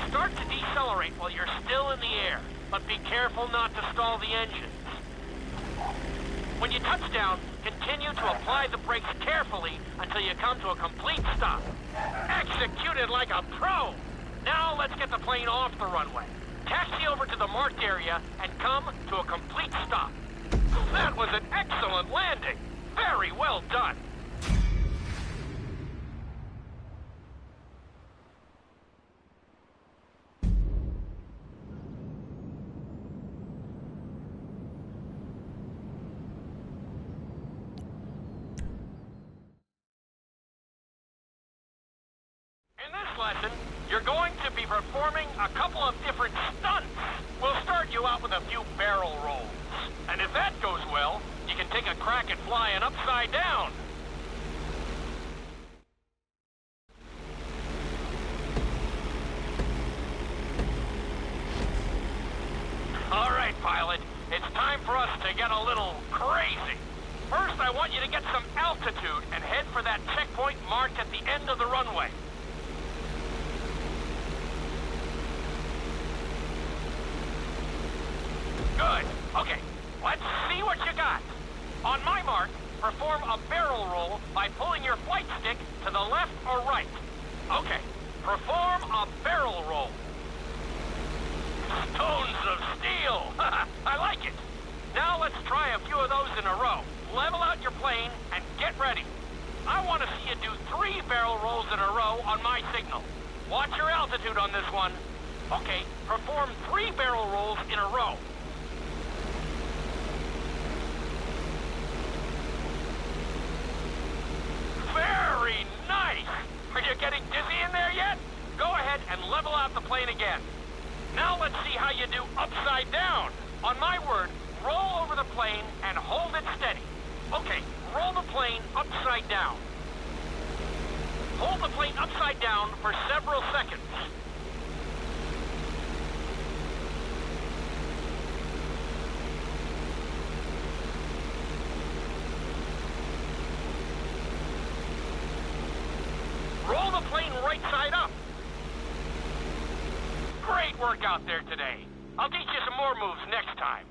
Start to decelerate while you're still in the air, but be careful not to stall the engines. When you touch down, continue to apply the brakes carefully until you come to a complete stop. Executed like a pro! Now let's get the plane off the runway. Taxi over to the marked area and come to a complete stop. That was an excellent landing. Very well done. In this lesson, you're going to be performing a couple of different stunts. We'll start you out with a few barrel rolls. And if that goes well, you can take a crack at flying upside down. All right, pilot. It's time for us to get a little crazy. First, I want you to get some altitude and head for that checkpoint marked at the end of the runway. Good. Okay, let's see what you got. On my mark, perform a barrel roll by pulling your flight stick to the left or right. Okay, perform a barrel roll. Stones of steel. I like it. Now let's try a few of those in a row. Level out your plane and get ready. I want to see you do 3 barrel rolls in a row on my signal. Watch your altitude on this one. Okay, perform 3 barrel rolls in a row. Very nice! Are you getting dizzy in there yet? Go ahead and level out the plane again. Now let's see how you do upside down. On my word, roll over the plane and hold it steady. Okay, roll the plane upside down. Hold the plane upside down for several seconds. Roll the plane right side up. Great work out there today. I'll teach you some more moves next time.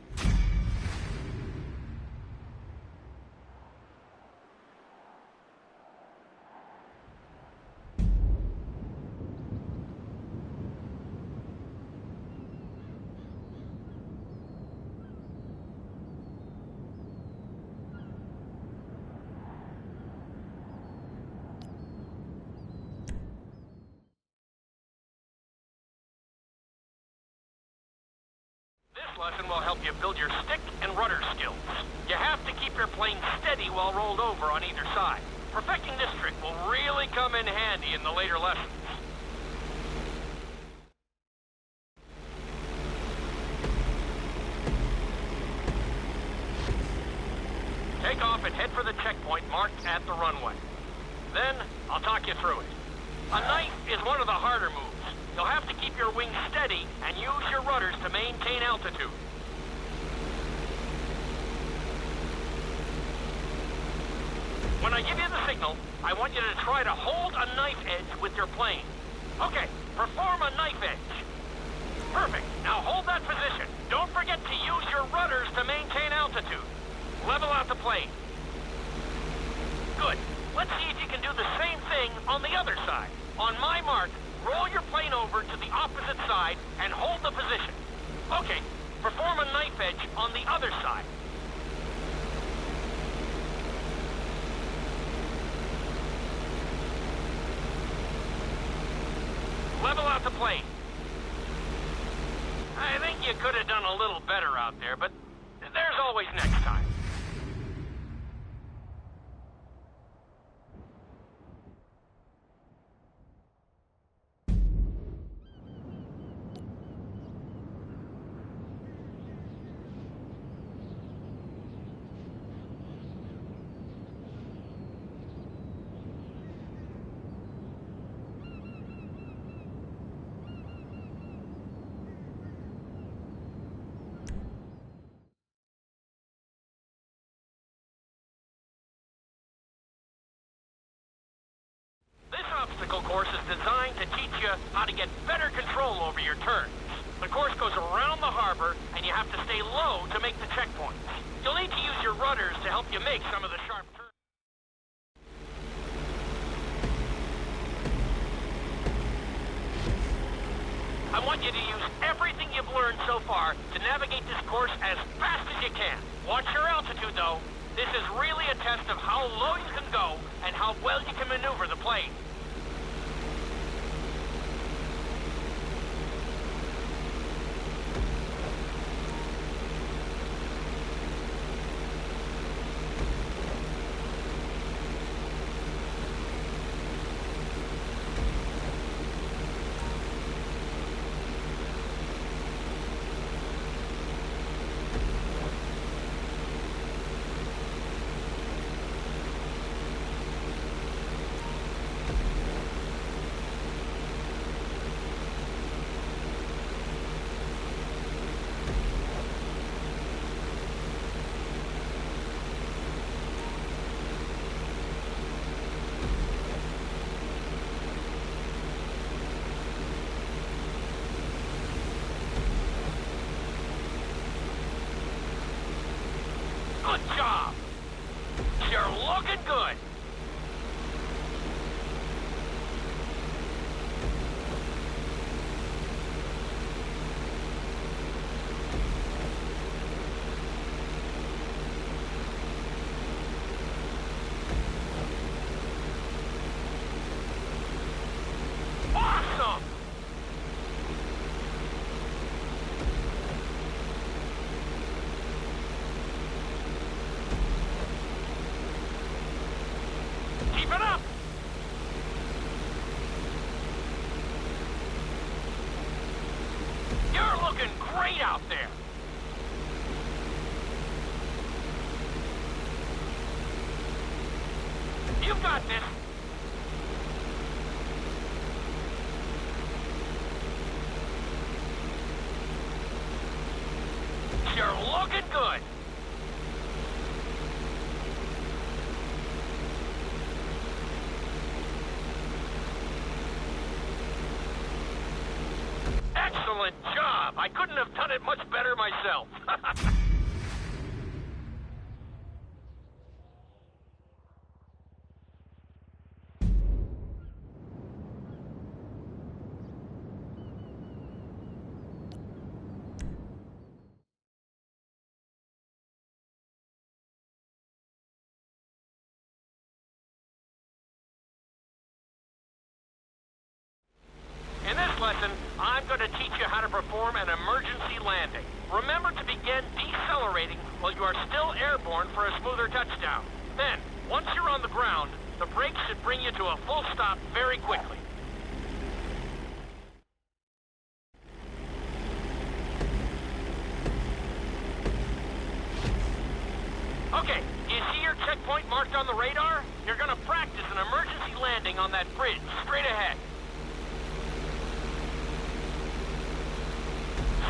This lesson will help you build your stick and rudder skills. You have to keep your plane steady while rolled over on either side. Perfecting this trick will really come in handy in the later lessons. Take off and head for the checkpoint marked at the runway. Then, I'll talk you through it. A knife is one of the harder moves. You'll have to keep your wings steady and use your rudders to maintain altitude. When I give you the signal, I want you to try to hold a knife edge with your plane. Okay, perform a knife edge. Perfect. Now hold that position. Don't forget to use your rudders to maintain altitude. Level out the plane. Good. Let's see if you can do the same thing on the other side. On my mark, roll your plane over to the opposite side and hold the position. Okay, perform a knife edge on the other side. Level out the plane. I think you could have done a little better out there, but there's always next time. Obstacle course is designed to teach you how to get better control over your turns. The course goes around the harbor, and you have to stay low to make the checkpoints. You'll need to use your rudders to help you make some of the sharp turns. I want you to use everything you've learned so far to navigate this course as fast as you can. Watch your altitude, though. This is really a test of how low you can go and how well you can maneuver the plane. Good job! You're looking good! Awesome! Keep it up! You're looking great out there! You've got this! You're looking good! Excellent job! I couldn't have done it much better myself. In this lesson, I'm going to teach you how to perform an emergency landing. Remember to begin decelerating while you are still airborne for a smoother touchdown. Then, once you're on the ground, the brakes should bring you to a full stop very quickly. Okay, do you see your checkpoint marked on the radar? You're going to practice an emergency landing on that bridge straight ahead.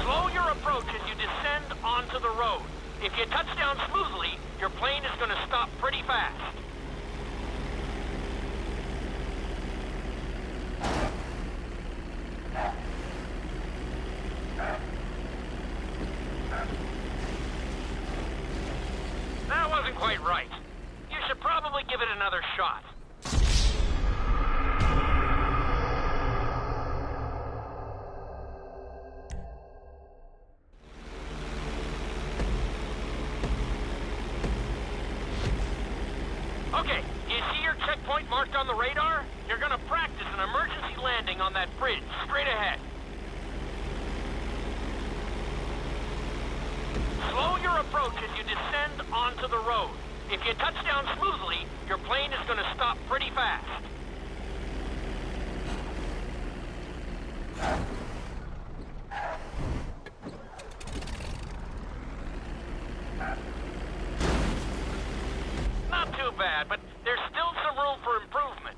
Slow your approach as you descend onto the road. If you touch down smoothly, your plane is going to stop pretty fast. give it another shot. Okay, you see your checkpoint marked on the radar? You're gonna practice an emergency landing on that bridge, straight ahead. Slow your approach as you descend onto the road. If you touch down smoothly, your plane is gonna stop pretty fast. Not too bad, but there's still some room for improvement.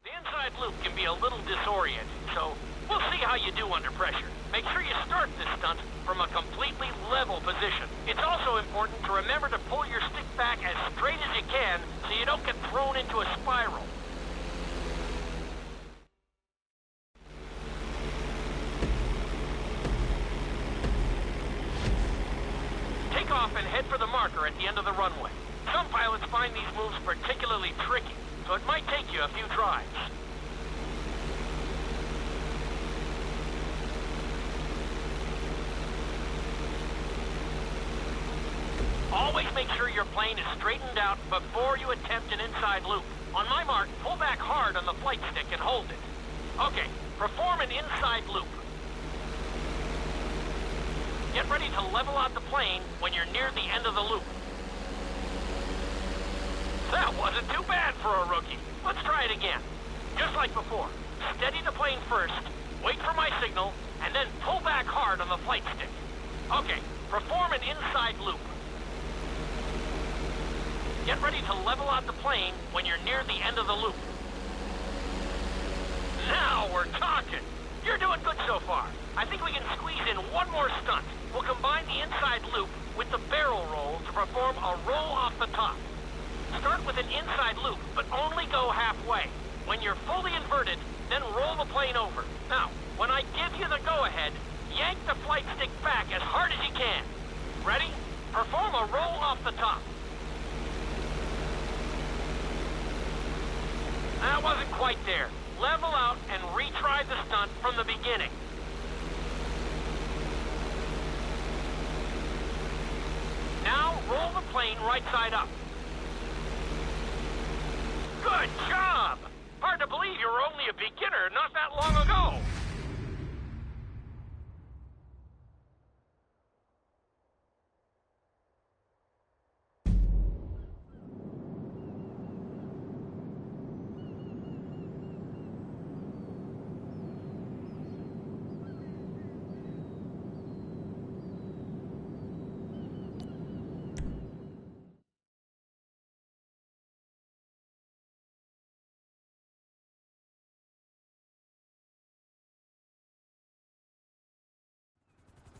The inside loop can be a little disorienting, so we'll see how you do under pressure. Make sure you start this stunt from a completely level position. It's also important to remember to pull your stick back as straight as you can so you don't get thrown into a spiral. Take off and head for the marker at the end of the runway. Some pilots find these moves particularly tricky, so it might take you a few tries. Always make sure your plane is straightened out before you attempt an inside loop. On my mark, pull back hard on the flight stick and hold it. Okay, perform an inside loop. Get ready to level out the plane when you're near the end of the loop. That wasn't too bad for a rookie. Let's try it again. Just like before. Steady the plane first, wait for my signal, and then pull back hard on the flight stick. Okay, perform an inside loop. Get ready to level out the plane when you're near the end of the loop. Now we're talking. You're doing good so far. I think we can squeeze in one more stunt. We'll combine the inside loop with the barrel roll to perform a roll off the top. Start with an inside loop, but only go halfway. When you're fully inverted, then roll the plane over. Now, when I give you the go-ahead, yank the flight stick back as hard as you can. Ready? Perform a roll off the top. That wasn't quite there. Level out and retry the stunt from the beginning. Now, roll the plane right side up. Good job! Hard to believe you were only a beginner not that long ago.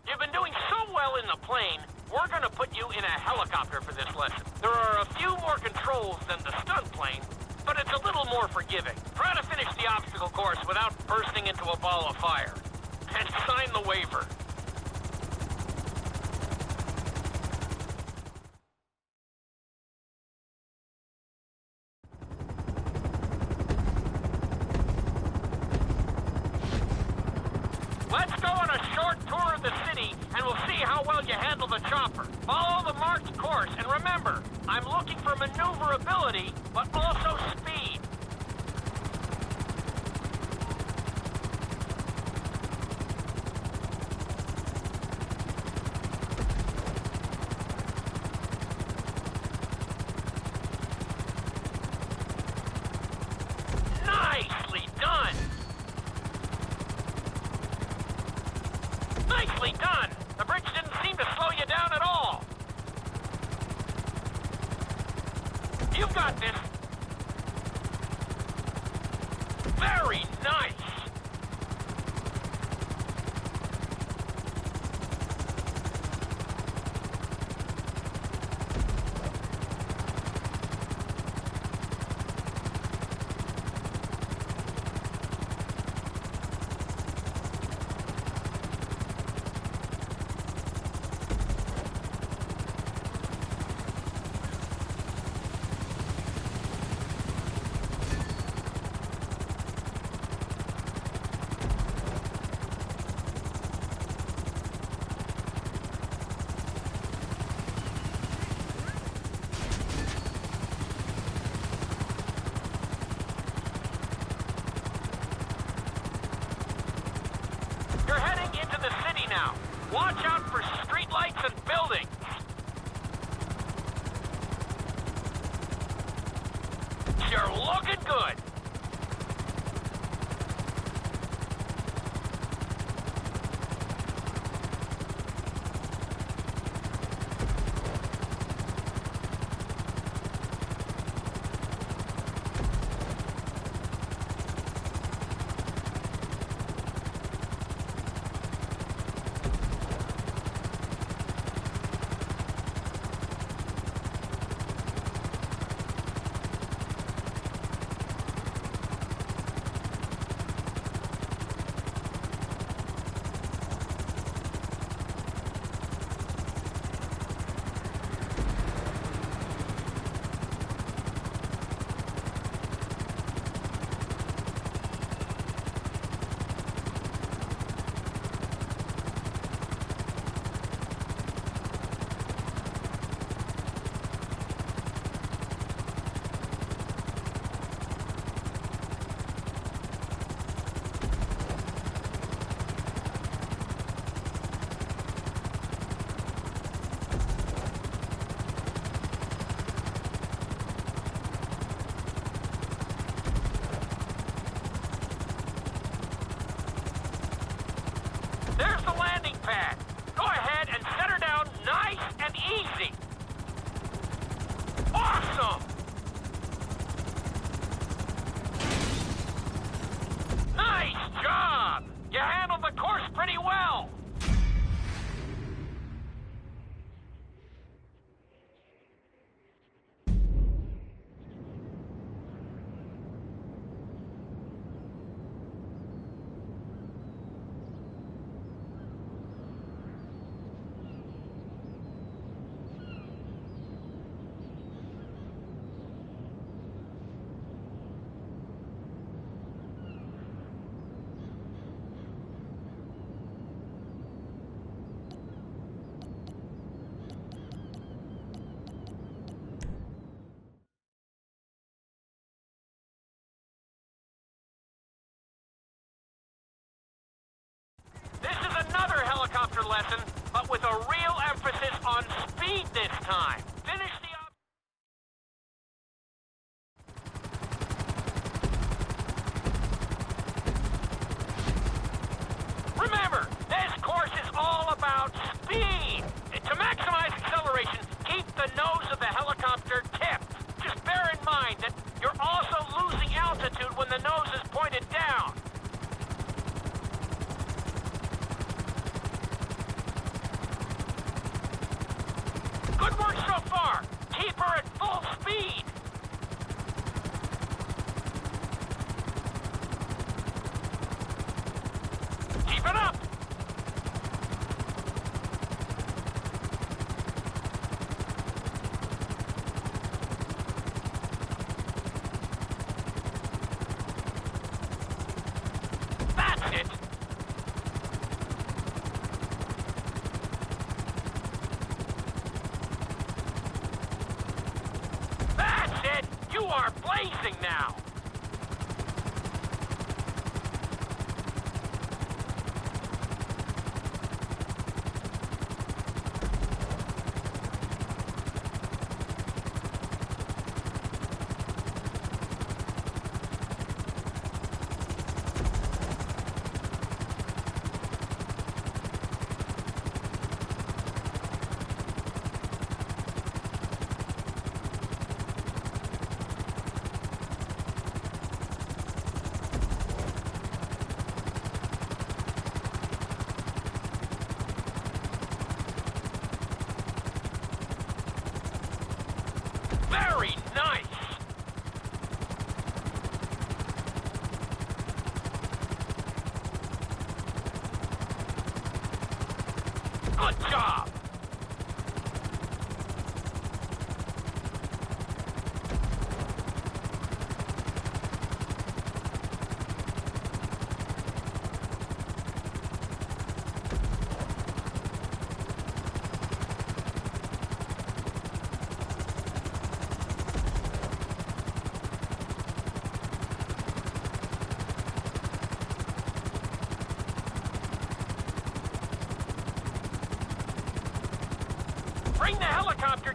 You've been doing so well in the plane, we're gonna put you in a helicopter for this lesson. There are a few more controls than the stunt plane, but it's a little more forgiving. Try to finish the obstacle course without bursting into a ball of fire. And sign the waiver. Let's go on a short tour of the city, and we'll see how well you handle the chopper. Follow the marked course, and remember, I'm looking for maneuverability, but also speed. Nicely done! Nicely done! The bridge didn't seem to slow you down at all. You've got this. Very nice. Watch out for streetlights and buildings. You're looking good. There's the landing pad. Go ahead and set her down nice and easy. Awesome! Nice job! You handled the course pretty well. This is another helicopter lesson, but with a real emphasis on speed this time. Finish the Remember, this course is all about speed. To maximize acceleration, keep the nose of the helicopter tipped. Just bear in mind that you're also losing altitude when the nose is pointed down. Good work so far. Keep her at full speed. Keep it up. That's it. That's it! You are blazing now! Very nice! Good job!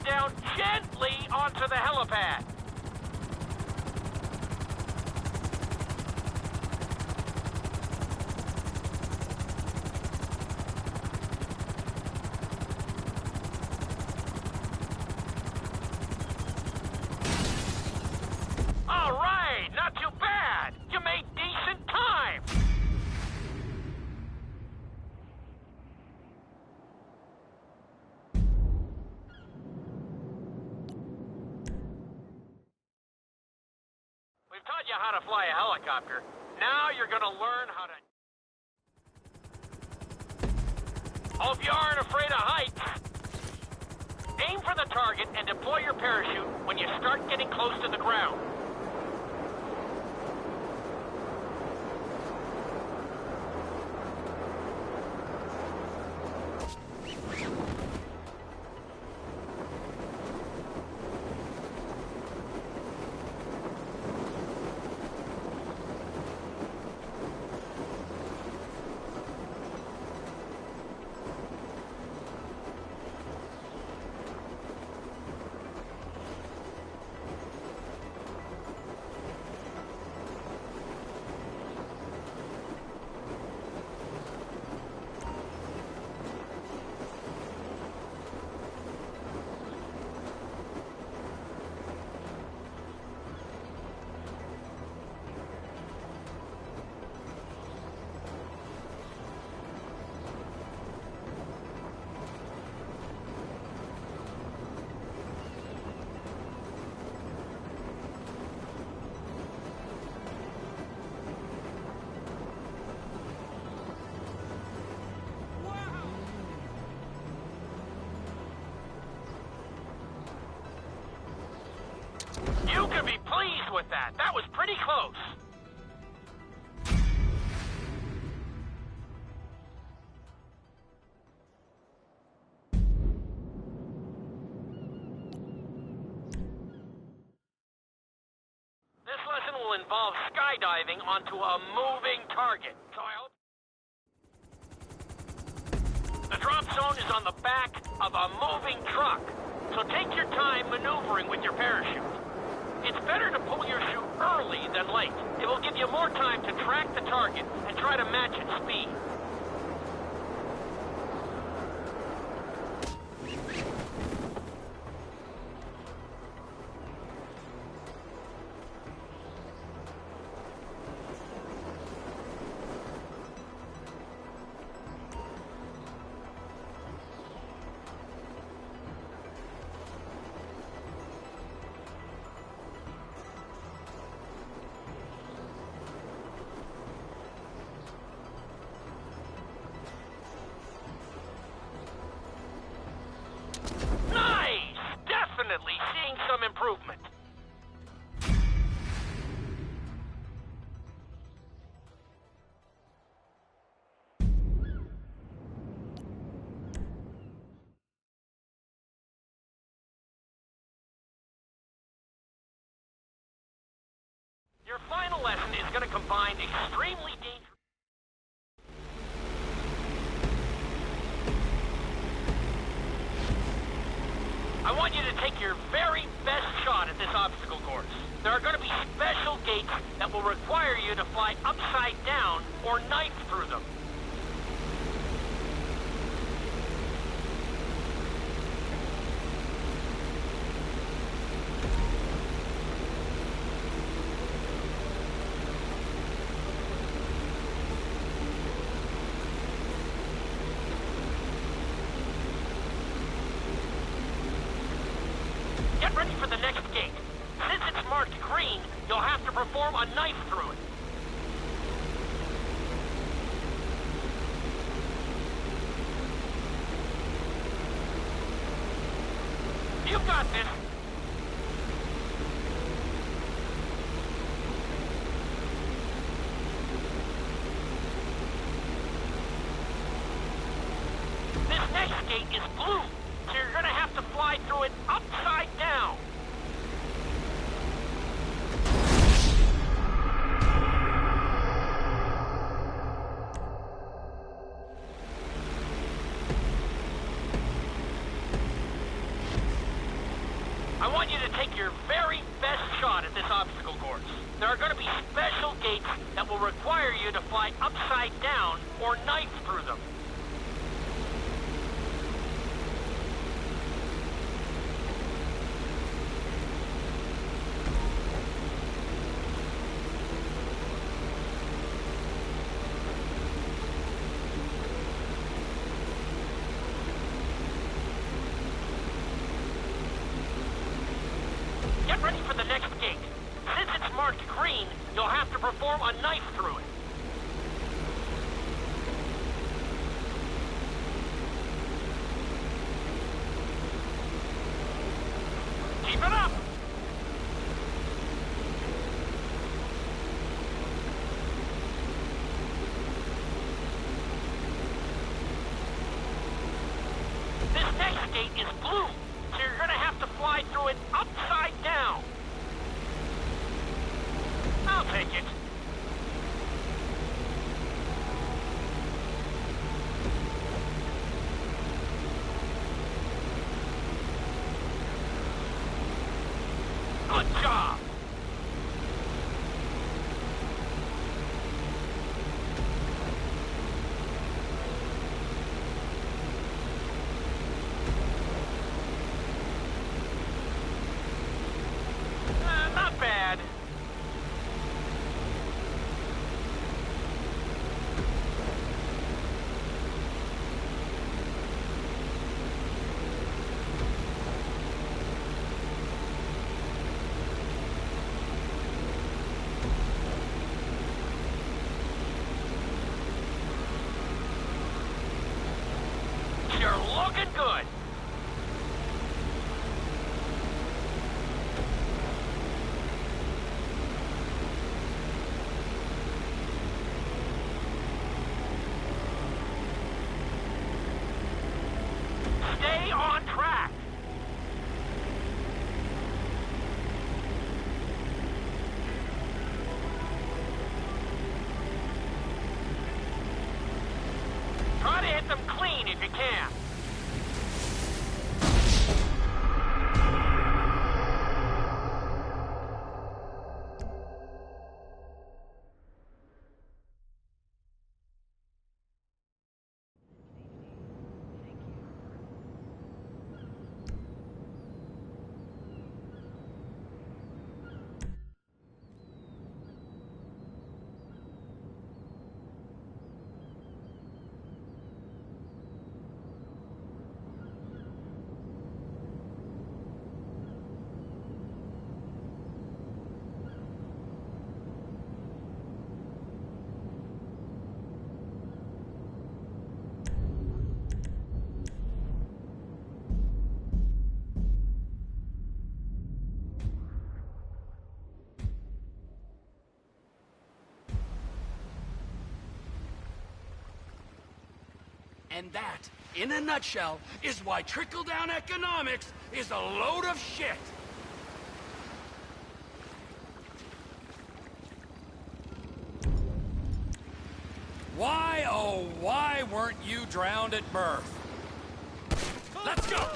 down gently onto the helipad. All right, not too bad. You made decent time. We've taught you how to fly a helicopter. Now you're gonna learn how to... Hope you aren't afraid of heights. Aim for the target and deploy your parachute when you start getting close to the ground. You can be pleased with that. That was pretty close. This lesson will involve skydiving onto a moving target. So I hope... The drop zone is on the back of a moving truck. So take your time maneuvering with your parachute. It's better to pull your chute early than late. It will give you more time to track the target and try to match its speed. Definitely seeing some improvement. Your final lesson is going to combine extremely dangerous... I want you to take your very best shot at this obstacle course. There are going to be special gates that will require you to fly upside down or knife through them. Get ready for the next gate. Since it's marked green, you'll have to perform a knife through it. You've got this. This next gate is blue, so you're gonna have to fly through it upside down. I want you to take your very best shot at this obstacle course. There are going to be special gates that will require you to fly upside down or knife through them. Get ready for the next gate. Since it's marked green, you'll have to perform a knife through it. Keep it up! This next gate is blue, so you're gonna have to fly through it upside down. I'll take it. Good job. Not bad. You're looking good. Stay on track. Try to hit them clean if you can. And that, in a nutshell, is why trickle-down economics is a load of shit. Why, oh, why weren't you drowned at birth? Let's go!